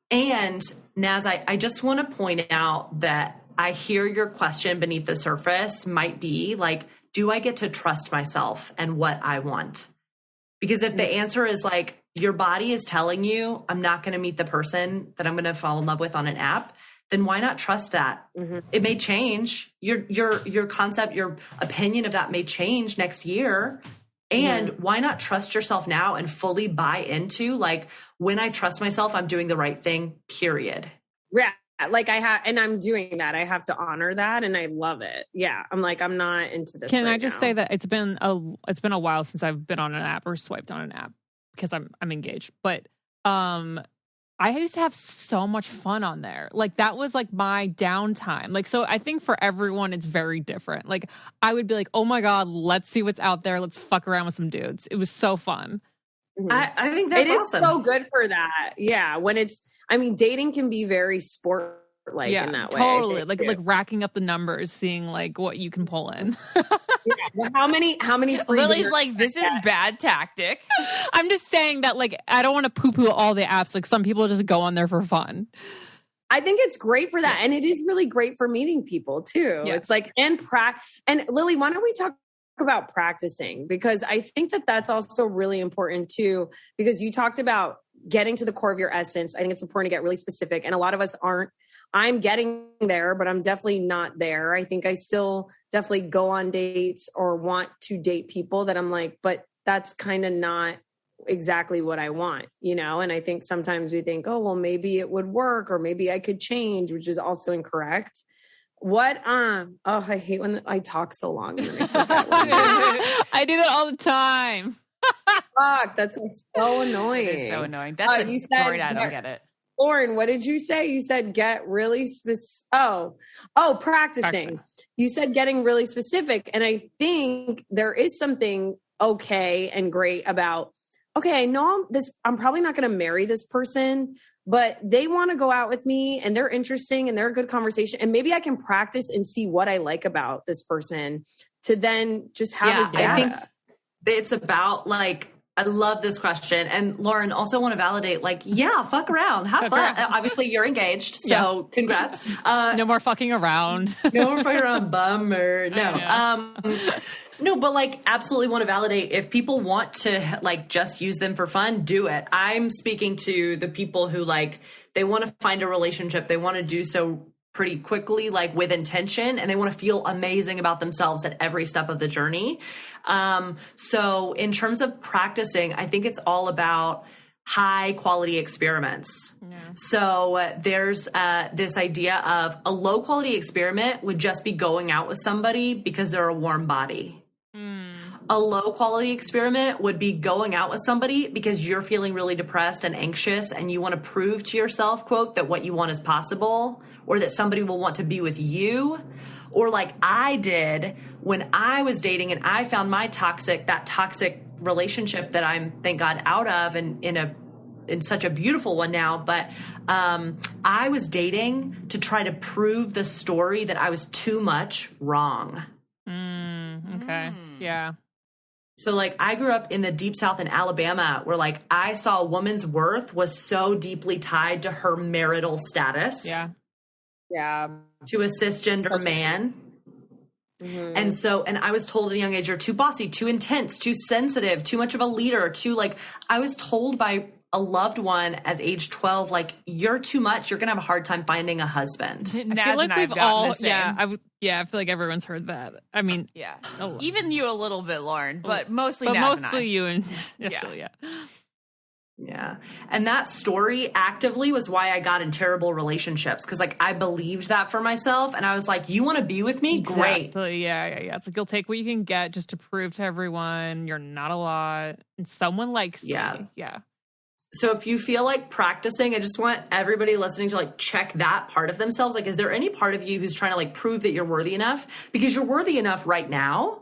Speaker 3: And Naz, I just want to point out that I hear your question beneath the surface might be like, do I get to trust myself and what I want? Because if the answer is like, your body is telling you, I'm not going to meet the person that I'm going to fall in love with on an app, then why not trust that? It may change. Your concept, your opinion of that may change next year. And why not trust yourself now and fully buy into like, when I trust myself, I'm doing the right thing, period.
Speaker 2: Yeah. Like and I'm doing that. I have to honor that. And I love it. Yeah. I'm like, I'm not into this.
Speaker 4: Can I just say that it's been a while since I've been on an app or swiped on an app because I'm engaged, but, I used to have so much fun on there. Like that was like my downtime. Like, so I think for everyone, it's very different. Like I would be like, oh my God, let's see what's out there. Let's fuck around with some dudes. It was so fun.
Speaker 3: I think that's awesome.
Speaker 2: It is so good for that. Yeah. Dating can be very sport-like in that way.
Speaker 4: Totally. Like racking up the numbers, seeing like what you can pull in.
Speaker 2: Well, how many free
Speaker 1: Lily's like, this is bad tactic.
Speaker 4: I'm just saying that like, I don't want to poo-poo all the apps. Like some people just go on there for fun.
Speaker 2: I think it's great for that. And it is really great for meeting people too. Yeah. It's like, and Lily, why don't we talk about practicing? Because I think that that's also really important too, because you talked about getting to the core of your essence. I think it's important to get really specific. And a lot of us aren't. I'm getting there, but I'm definitely not there. I think I still definitely go on dates or want to date people that I'm like, but that's kind of not exactly what I want, And I think sometimes we think, oh, well, maybe it would work or maybe I could change, which is also incorrect. I hate when I talk so long. And then I forget
Speaker 4: I do that all the time.
Speaker 2: Fuck, that's like so annoying.
Speaker 1: It is so annoying. That's
Speaker 2: you said,
Speaker 1: Lord, I don't get it.
Speaker 2: Lauren, what did you say? You said get really specific. Practicing. You said getting really specific. And I think there is something okay and great about, okay, I know I'm probably not going to marry this person, but they want to go out with me and they're interesting and they're a good conversation. And maybe I can practice and see what I like about this person to then just have this data.
Speaker 3: I think it's about like, I love this question. And Lauren, also want to validate, like, fuck around. Have fun. Obviously, you're engaged. So congrats.
Speaker 4: No more fucking around.
Speaker 3: No more fucking around. Bummer. No. No, but like absolutely want to validate if people want to like just use them for fun, do it. I'm speaking to the people who like they want to find a relationship. They want to do so pretty quickly, like with intention, and they want to feel amazing about themselves at every step of the journey. So in terms of practicing, I think it's all about high quality experiments. Yeah. So there's this idea of a low quality experiment would just be going out with somebody because they're a warm body. A low quality experiment would be going out with somebody because you're feeling really depressed and anxious and you want to prove to yourself, quote, that what you want is possible, or that somebody will want to be with you. Or like I did when I was dating and I found that toxic relationship that I'm, thank God, out of, and in such a beautiful one now. But I was dating to try to prove the story that I was too much wrong.
Speaker 4: Okay. Yeah.
Speaker 3: So like I grew up in the deep South in Alabama where like I saw a woman's worth was so deeply tied to her marital status.
Speaker 4: Yeah.
Speaker 2: Yeah.
Speaker 3: To a cisgender man. Mm-hmm. And I was told at a young age, you're too bossy, too intense, too sensitive, too much of a leader, I was told by a loved one at age 12, like, you're too much. You're going to have a hard time finding a husband.
Speaker 4: I feel like we've all, I feel like everyone's heard that. I mean,
Speaker 1: yeah, even you a little bit, Lauren, but mostly
Speaker 4: you and Ashley, yeah.
Speaker 3: Yeah. And that story actively was why I got in terrible relationships. Cause like I believed that for myself and I was like, you want to be with me?
Speaker 4: Exactly.
Speaker 3: Great.
Speaker 4: Yeah. It's like, you'll take what you can get just to prove to everyone you're not a lot and someone likes me. Yeah.
Speaker 3: So if you feel like practicing, I just want everybody listening to like check that part of themselves. Like, is there any part of you who's trying to like prove that you're worthy enough? Because you're worthy enough right now.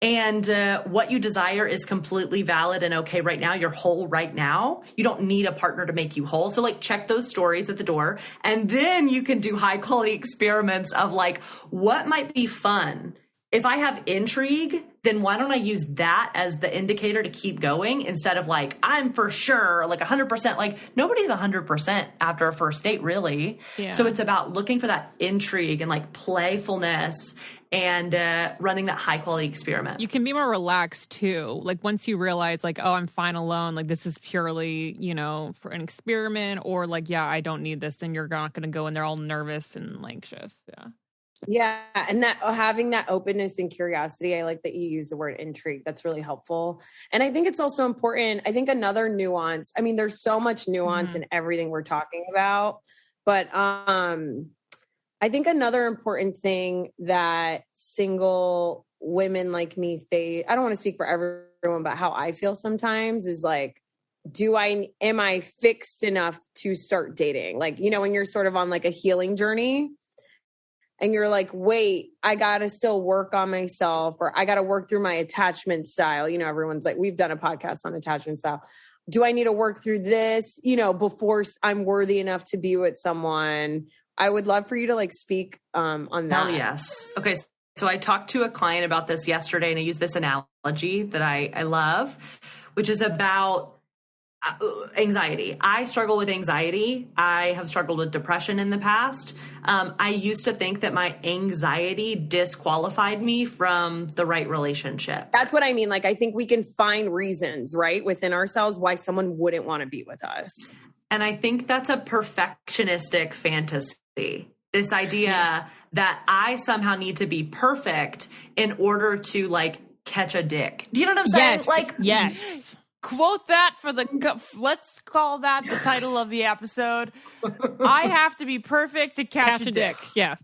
Speaker 3: And what you desire is completely valid and okay right now. You're whole right now. You don't need a partner to make you whole. So like check those stories at the door. And then you can do high quality experiments of like, what might be fun? If I have intrigue, then why don't I use that as the indicator to keep going instead of like, I'm for sure like 100%, like nobody's 100% after a first date really. Yeah. So it's about looking for that intrigue and like playfulness and running that high quality experiment.
Speaker 4: You can be more relaxed too. Like once you realize like, oh, I'm fine alone. Like this is purely, for an experiment or like, yeah, I don't need this. Then you're not going to go in there all nervous and anxious. Yeah.
Speaker 2: Yeah. And that having that openness and curiosity, I like that you use the word intrigue. That's really helpful. And I think it's also important. I think another nuance, I mean, there's so much nuance in everything we're talking about, but I think another important thing that single women like me face, I don't want to speak for everyone, but how I feel sometimes is like, am I fixed enough to start dating? Like, when you're sort of on like a healing journey and you're like, wait, I got to still work on myself, or I got to work through my attachment style. Everyone's like, we've done a podcast on attachment style. Do I need to work through this, before I'm worthy enough to be with someone? I would love for you to like speak on that.
Speaker 3: Hell yes. Okay. So I talked to a client about this yesterday and I used this analogy that I love, which is about anxiety. I struggle with anxiety. I have struggled with depression in the past. I used to think that my anxiety disqualified me from the right relationship.
Speaker 2: That's what I mean. Like, I think we can find reasons, right, within ourselves why someone wouldn't want to be with us.
Speaker 3: And I think that's a perfectionistic fantasy. This idea that I somehow need to be perfect in order to like catch a dick. Do you know what I'm saying?
Speaker 4: Yes.
Speaker 3: Like,
Speaker 4: yes.
Speaker 1: Quote that let's call that the title of the episode. I have to be perfect to catch a dick.
Speaker 4: Yeah.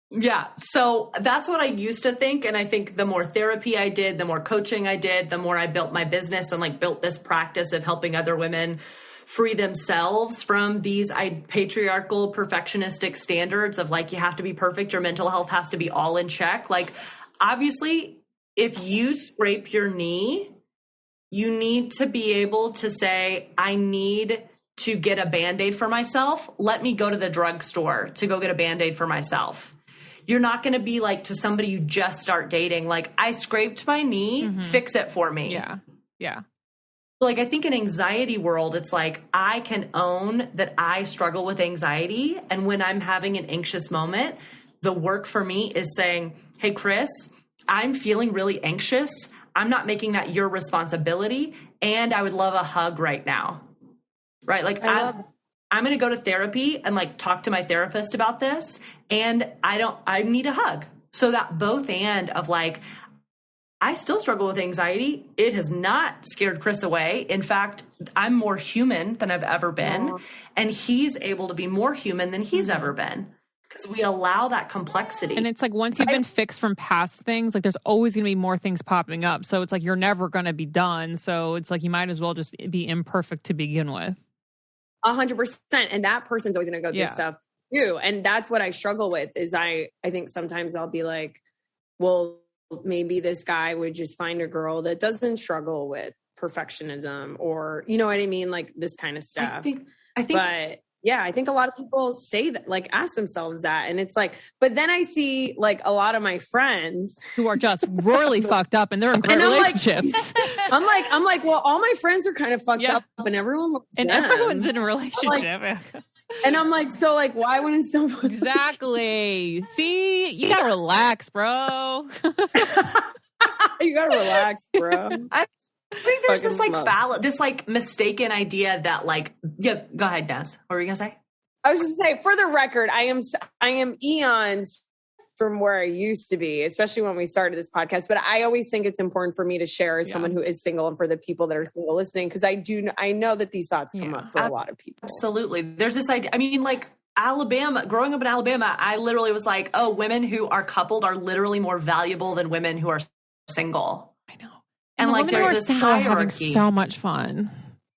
Speaker 3: Yeah. So that's what I used to think. And I think the more therapy I did, the more coaching I did, the more I built my business and like built this practice of helping other women free themselves from these patriarchal perfectionistic standards of like, you have to be perfect. Your mental health has to be all in check. Like, obviously, if you scrape your knee, you need to be able to say, I need to get a Band-Aid for myself. Let me go to the drugstore to go get a Band-Aid for myself. You're not going to be like to somebody you just start dating, like, I scraped my knee, fix it for me.
Speaker 4: Yeah. Yeah.
Speaker 3: Like, I think in anxiety world, it's like, I can own that I struggle with anxiety. And when I'm having an anxious moment, the work for me is saying, hey, Chris, I'm feeling really anxious. I'm not making that your responsibility. And I would love a hug right now. Right? Like I'm going to go to therapy and like talk to my therapist about this. And I need a hug. So that both end of like, I still struggle with anxiety. It has not scared Chris away. In fact, I'm more human than I've ever been. And he's able to be more human than he's ever been. Because we allow that complexity.
Speaker 4: And it's like once you've been fixed from past things, like there's always going to be more things popping up. So it's like you're never going to be done. So it's like you might as well just be imperfect to begin with.
Speaker 2: 100%. And that person's always going to go through stuff too. And that's what I struggle with is I think sometimes I'll be like, well, maybe this guy would just find a girl that doesn't struggle with perfectionism or, you know what I mean? Like this kind of stuff. I think, but yeah, I think a lot of people say that, like ask themselves that. And it's like, but then I see like a lot of my friends
Speaker 4: who are just royally fucked up and they're in great relationships.
Speaker 2: I'm like, well, all my friends are kind of fucked up and everyone loves them.
Speaker 4: Everyone's in a relationship.
Speaker 2: And I'm like, so like, why wouldn't someone?
Speaker 4: Exactly. See, you gotta relax, bro.
Speaker 2: You gotta relax, bro.
Speaker 3: I think there's this like this like mistaken idea that like, yeah, go ahead, Des. What were you gonna say?
Speaker 2: I was just saying, for the record, I am eons from where I used to be, especially when we started this podcast. But I always think it's important for me to share as someone who is single and for the people that are single listening, because I know that these thoughts come up for a lot of people.
Speaker 3: Absolutely. There's this idea. I mean, like growing up in Alabama, I literally was like, oh, women who are coupled are literally more valuable than women who are single.
Speaker 4: I know.
Speaker 3: And like there's this hierarchy.
Speaker 4: Having so much fun.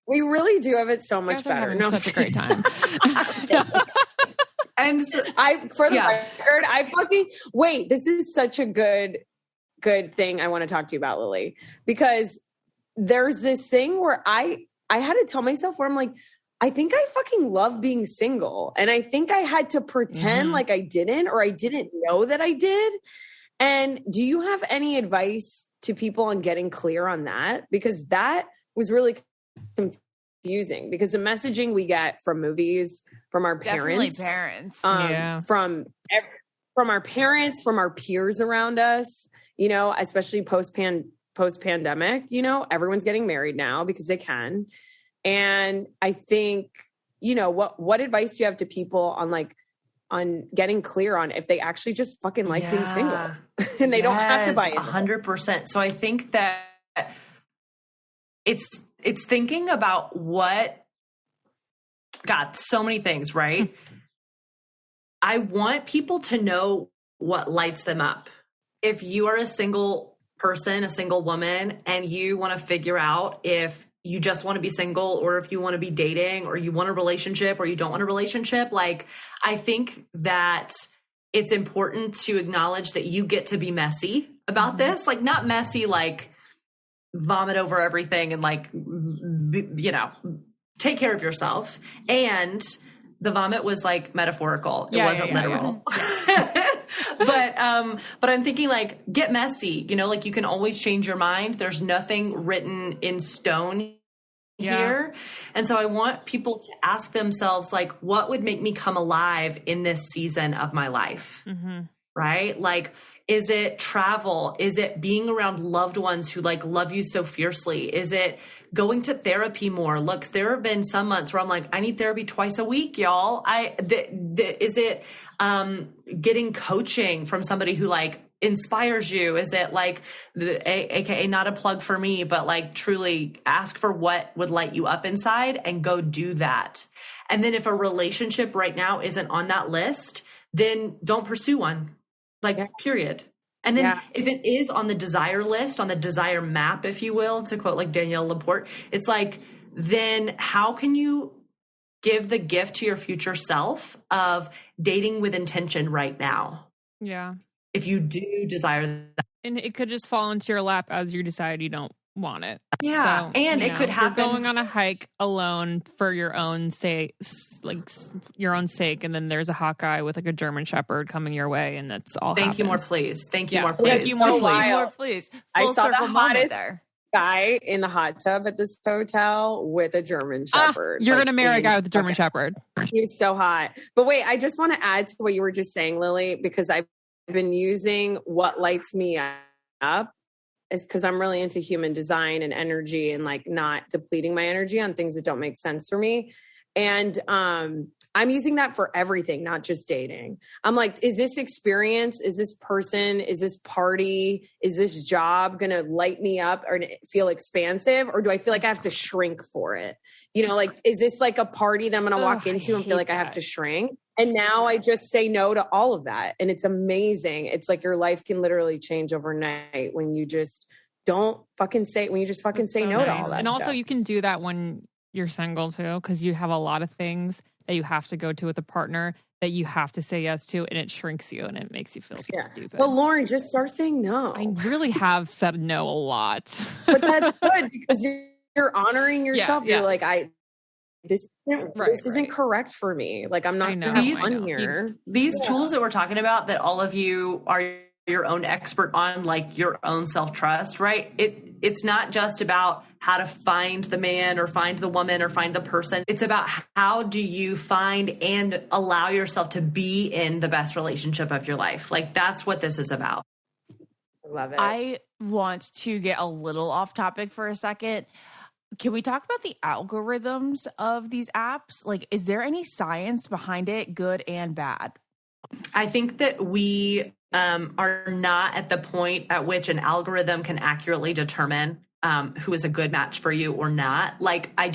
Speaker 2: We really do have it so much better.
Speaker 4: Such a great time.
Speaker 2: And so for the record, I fucking wait. This is such a good thing I want to talk to you about, Lily, because there's this thing where I had to tell myself where I'm like, I think I fucking love being single. And I think I had to pretend like I didn't, or I didn't know that I did. And do you have any advice to people on getting clear on that? Because that was really confusing, because the messaging we get from movies, from our parents, from our parents, from our peers around us, you know, especially post pandemic, you know, everyone's getting married now because they can. And I think, you know, what advice do you have to people on getting clear on if they actually just fucking like being single and they don't have to buy it?
Speaker 3: 100%. So I think that it's thinking about so many things, right? I want people to know what lights them up. If you are a single person, a single woman, and you want to figure out if you just want to be single or if you want to be dating or you want a relationship or you don't want a relationship, like, I think that it's important to acknowledge that you get to be messy about this. Like, not messy, like vomit over everything and like, you know, take care of yourself. And the vomit was like metaphorical. It wasn't literal. But I'm thinking like, get messy, you know, like you can always change your mind. There's nothing written in stone here. And so I want people to ask themselves, like, what would make me come alive in this season of my life? Right? Like, is it travel? Is it being around loved ones who like love you so fiercely? Is it going to therapy more? Look, there have been some months where I'm like, I need therapy twice a week, y'all. Is it getting coaching from somebody who like inspires you? Is it like, AKA not a plug for me, but like truly ask for what would light you up inside and go do that. And then if a relationship right now isn't on that list, then don't pursue one. Like, period. And then if it is on the desire list, on the desire map, if you will, to quote like Danielle Laporte, it's like, then how can you give the gift to your future self of dating with intention right now?
Speaker 4: Yeah.
Speaker 3: If you do desire that.
Speaker 4: And it could just fall into your lap as you decide you don't want it.
Speaker 3: Yeah.
Speaker 4: So,
Speaker 3: and it could happen.
Speaker 4: You're going on a hike alone for your own sake, and then there's a hot guy with like a German Shepherd coming your way, and that's all.
Speaker 3: Thank you more, please. Thank you more, please.
Speaker 4: Thank you more, please.
Speaker 2: I saw the hottest guy in the hot tub at this hotel with a German Shepherd.
Speaker 4: You're going to marry a guy with a German Shepherd.
Speaker 2: He's so hot. But wait, I just want to add to what you were just saying, Lily, because I've been using what lights me up is because I'm really into human design and energy and like not depleting my energy on things that don't make sense for me. And I'm using that for everything, not just dating. I'm like, is this experience, is this person, is this party, is this job going to light me up or feel expansive? Or do I feel like I have to shrink for it? You know, like, is this like a party that I'm going to walk into and feel like I have to shrink? And now I just say no to all of that. And it's amazing. It's like your life can literally change overnight when you just don't fucking say, when you just fucking say no to all that.
Speaker 4: And also
Speaker 2: stuff.
Speaker 4: You can do that when you're single too, because you have a lot of things that you have to go to with a partner that you have to say yes to, and it shrinks you and it makes you feel stupid.
Speaker 2: Well, Lauren, just start saying no.
Speaker 4: I really have said no a lot.
Speaker 2: But that's good because you're honoring yourself. You're like, this isn't correct for me. Like, I'm not going to have fun here.
Speaker 3: These tools that we're talking about, that all of you are your own expert on, like your own self-trust, right? It's not just about how to find the man or find the woman or find the person. It's about how do you find and allow yourself to be in the best relationship of your life. Like, that's what this is about.
Speaker 2: I love it.
Speaker 1: I want to get a little off topic for a second. Can we talk about the algorithms of these apps? Like, is there any science behind it, good and bad?
Speaker 3: I think that we are not at the point at which an algorithm can accurately determine who is a good match for you or not. Like, I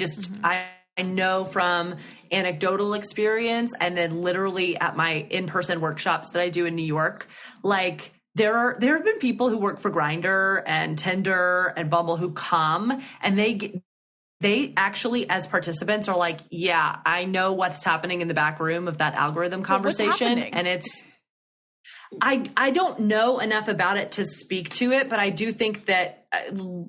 Speaker 3: know from anecdotal experience and then literally at my in-person workshops that I do in New York, like there have been people who work for Grindr and Tinder and Bumble who come and they actually, as participants, are like, yeah, I know what's happening in the back room of that algorithm conversation. And it's, I don't know enough about it to speak to it, but I do think that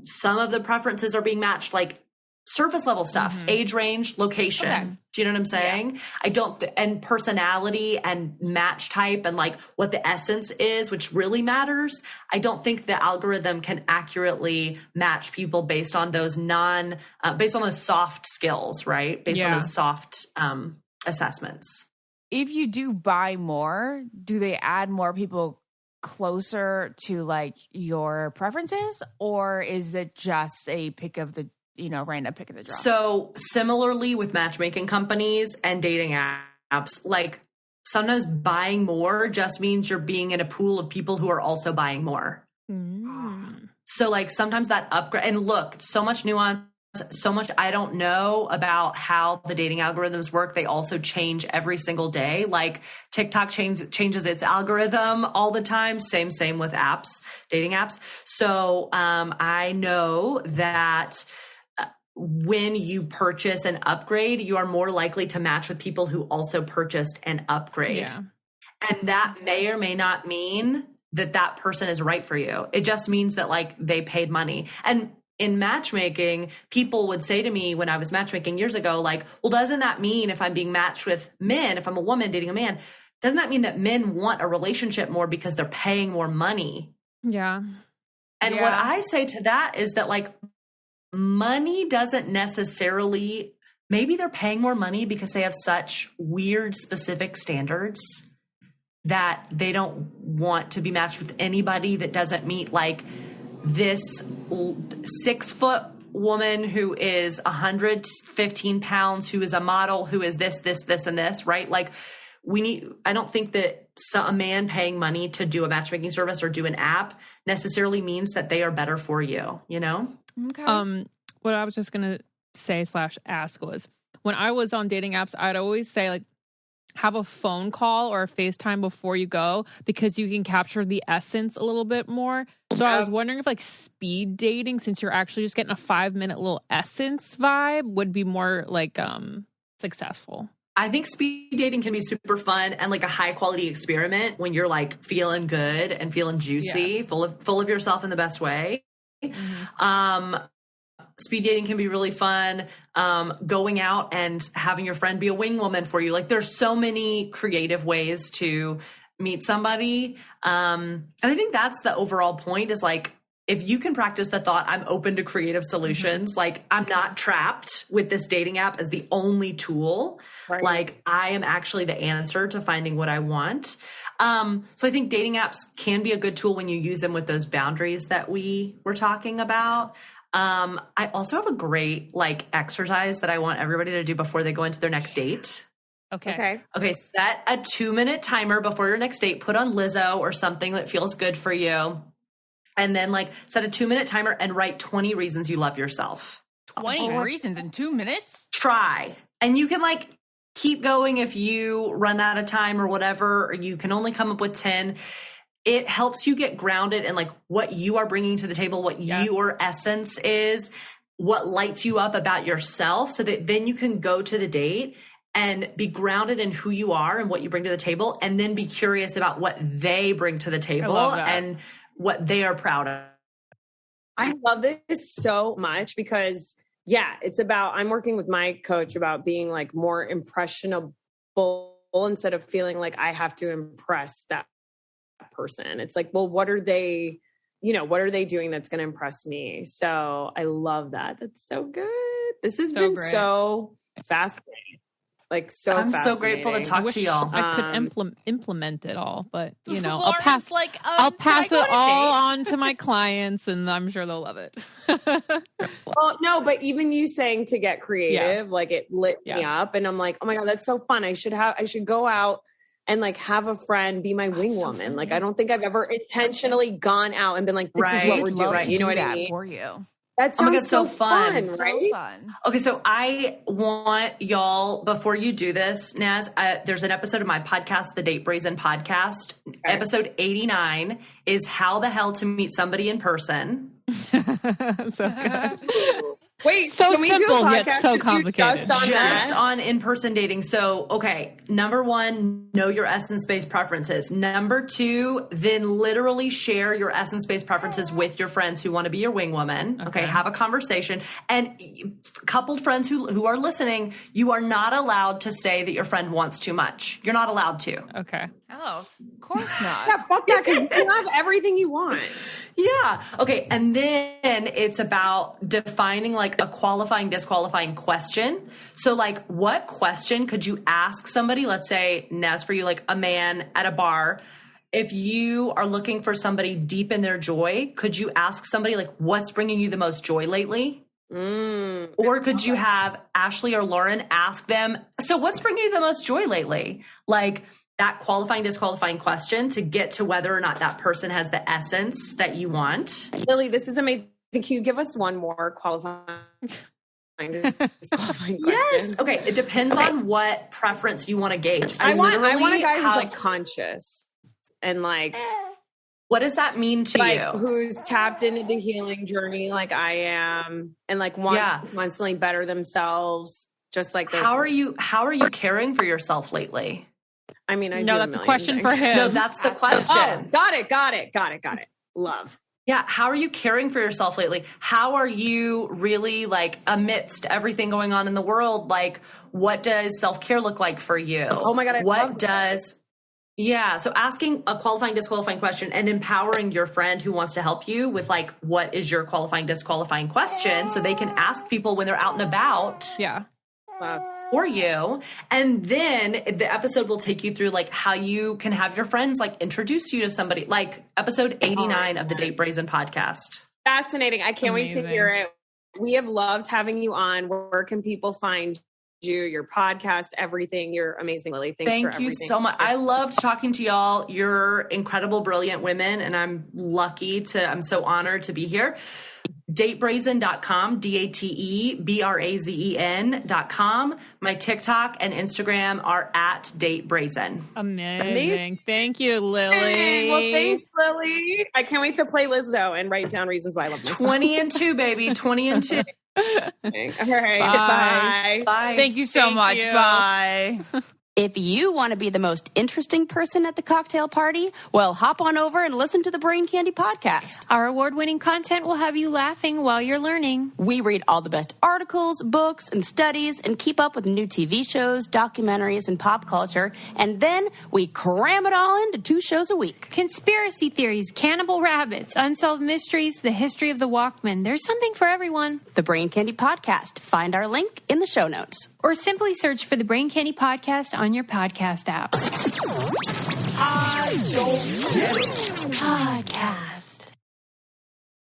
Speaker 3: some of the preferences are being matched, like surface level stuff, age range, location. Okay. Do you know what I'm saying? Yeah. I don't, and personality and match type and like what the essence is, which really matters. I don't think the algorithm can accurately match people based on those based on those soft skills, right? Based on those soft assessments.
Speaker 1: If you do buy more, do they add more people closer to like your preferences, or is it just a pick of the, random pick of the draw?
Speaker 3: So similarly with matchmaking companies and dating apps, like sometimes buying more just means you're being in a pool of people who are also buying more. So like sometimes that upgrade, and look, so much nuance, so much I don't know about how the dating algorithms work. They also change every single day. Like TikTok changes its algorithm all the time. Same with apps, dating apps. So I know that when you purchase an upgrade, you are more likely to match with people who also purchased an upgrade. Yeah. And that may or may not mean that person is right for you. It just means that like they paid money. And in matchmaking, people would say to me when I was matchmaking years ago, like, well, doesn't that mean if I'm being matched with men, if I'm a woman dating a man, doesn't that mean that men want a relationship more because they're paying more money?
Speaker 4: Yeah.
Speaker 3: And what I say to that is that like money doesn't necessarily, maybe they're paying more money because they have such weird specific standards that they don't want to be matched with anybody that doesn't meet like this 6-foot woman who is 115 pounds, who is a model, who is this, and this, right? Like I don't think that a man paying money to do a matchmaking service or do an app necessarily means that they are better for you,
Speaker 1: Okay.
Speaker 4: What I was just going to say / ask was, when I was on dating apps, I'd always say like, have a phone call or a FaceTime before you go, because you can capture the essence a little bit more. So I was wondering if like speed dating, since you're actually just getting a 5-minute little essence vibe, would be more like successful.
Speaker 3: I think speed dating can be super fun and like a high quality experiment when you're like feeling good and feeling juicy, full of yourself in the best way. Speed dating can be really fun. Going out and having your friend be a wing woman for you. Like there's so many creative ways to meet somebody. And I think that's the overall point, is like, if you can practice the thought, I'm open to creative solutions, like I'm not trapped with this dating app as the only tool. Right. Like I am actually the answer to finding what I want. So I think dating apps can be a good tool when you use them with those boundaries that we were talking about. I also have a great like exercise that I want everybody to do before they go into their next date.
Speaker 1: Okay.
Speaker 3: Set a 2-minute timer before your next date. Put on Lizzo or something that feels good for you. And then like set a 2-minute timer and write 20 reasons you love yourself.
Speaker 1: 20 reasons in 2 minutes?
Speaker 3: Try. And you can like keep going if you run out of time or whatever, or you can only come up with 10. It helps you get grounded in like what you are bringing to the table, what your essence is, what lights you up about yourself, so that then you can go to the date and be grounded in who you are and what you bring to the table, and then be curious about what they bring to the table and what they are proud of.
Speaker 2: I love this so much because, it's about, I'm working with my coach about being like more impressionable instead of feeling like I have to impress that person. It's like, well, what are they doing that's going to impress me? So I love that. That's so good. This has been great. So fascinating. Like I'm
Speaker 3: so grateful to talk to y'all.
Speaker 4: I could implement it all, but
Speaker 1: I'll pass
Speaker 4: it all on to my clients, and I'm sure they'll love it.
Speaker 2: Well, no, but even you saying to get creative, like it lit me up, and I'm like, oh my God, that's so fun. I should go out and like have a friend be my wing woman. Like I don't think I've ever intentionally gone out and been like, this is what we're doing.
Speaker 1: Right.
Speaker 2: You know what I mean?
Speaker 1: For you.
Speaker 2: That sounds so fun, right?
Speaker 1: So fun.
Speaker 3: Okay, so I want y'all, before you do this, Naz, there's an episode of my podcast, The Date Brazen Podcast. Okay. Episode 89 is How the Hell to Meet Somebody in Person.
Speaker 4: So good.
Speaker 2: Wait,
Speaker 4: so
Speaker 2: can we
Speaker 4: simple
Speaker 2: do a
Speaker 4: yet so complicated.
Speaker 3: Just on in-person dating. So, okay, number 1, know your essence-based preferences. Number 2, then literally share your essence-based preferences with your friends who want to be your wing woman. Okay, have a conversation. And coupled friends who are listening, you are not allowed to say that your friend wants too much. You're not allowed to.
Speaker 4: Okay.
Speaker 1: Oh, of course not.
Speaker 2: Yeah, fuck that, because you have everything you want.
Speaker 3: Yeah. Okay. And then it's about defining like a qualifying, disqualifying question. So like what question could you ask somebody? Let's say, Naz, for you, like a man at a bar. If you are looking for somebody deep in their joy, could you ask somebody like, what's bringing you the most joy lately? Or could you have Ashley or Lauren ask them, so what's bringing you the most joy lately? Like, that qualifying, disqualifying question to get to whether or not that person has the essence that you want.
Speaker 2: Lily, this is amazing. Can you give us one more qualifying, disqualifying question?
Speaker 3: Yes. Okay. It depends on what preference you want to gauge.
Speaker 2: I want a guy who's like conscious and like,
Speaker 3: what does that mean to you?
Speaker 2: Who's tapped into the healing journey like I am, and like wants to constantly better themselves, just like
Speaker 3: how are you caring for yourself lately?
Speaker 2: I mean,
Speaker 4: that's a question for him.
Speaker 3: No, that's the question.
Speaker 2: Oh, got it. Love.
Speaker 3: Yeah. How are you caring for yourself lately? How are you really like amidst everything going on in the world? Like, what does self-care look like for you?
Speaker 2: Oh my God.
Speaker 3: So asking a qualifying, disqualifying question and empowering your friend who wants to help you with like, what is your qualifying, disqualifying question? So they can ask people when they're out and about.
Speaker 4: Yeah.
Speaker 3: For you. And then the episode will take you through like how you can have your friends like introduce you to somebody, like episode 89 of the Date Brazen podcast.
Speaker 2: Fascinating. I can't wait to hear it. We have loved having you on. Where can people find you, your podcast, everything? You're amazing, Lily. Thank
Speaker 3: you so much. I loved talking to y'all. You're incredible, brilliant women. And I'm so honored to be here. Datebrazen.com, DATEBRAZEN.com. My TikTok and Instagram are at datebrazen.
Speaker 4: Amazing. Thank you, Lily.
Speaker 2: Hey, well, thanks, Lily. I can't wait to play Lizzo and write down reasons why I love myself.
Speaker 3: 20 and 2, baby. 20 and 2.
Speaker 2: All right. Bye.
Speaker 3: Bye.
Speaker 1: Thank you so much. Bye.
Speaker 5: If you want to be the most interesting person at the cocktail party, well, hop on over and listen to the Brain Candy podcast.
Speaker 6: Our award-winning content will have you laughing while you're learning.
Speaker 5: We read all the best articles, books, and studies and keep up with new TV shows, documentaries, and pop culture. And then we cram it all into 2 shows a week.
Speaker 6: Conspiracy theories, cannibal rabbits, unsolved mysteries, the history of the Walkman. There's something for everyone.
Speaker 5: The Brain Candy podcast. Find our link in the show notes.
Speaker 6: Or simply search for the Brain Candy podcast on your podcast app.
Speaker 7: I don't get it.
Speaker 6: Podcast.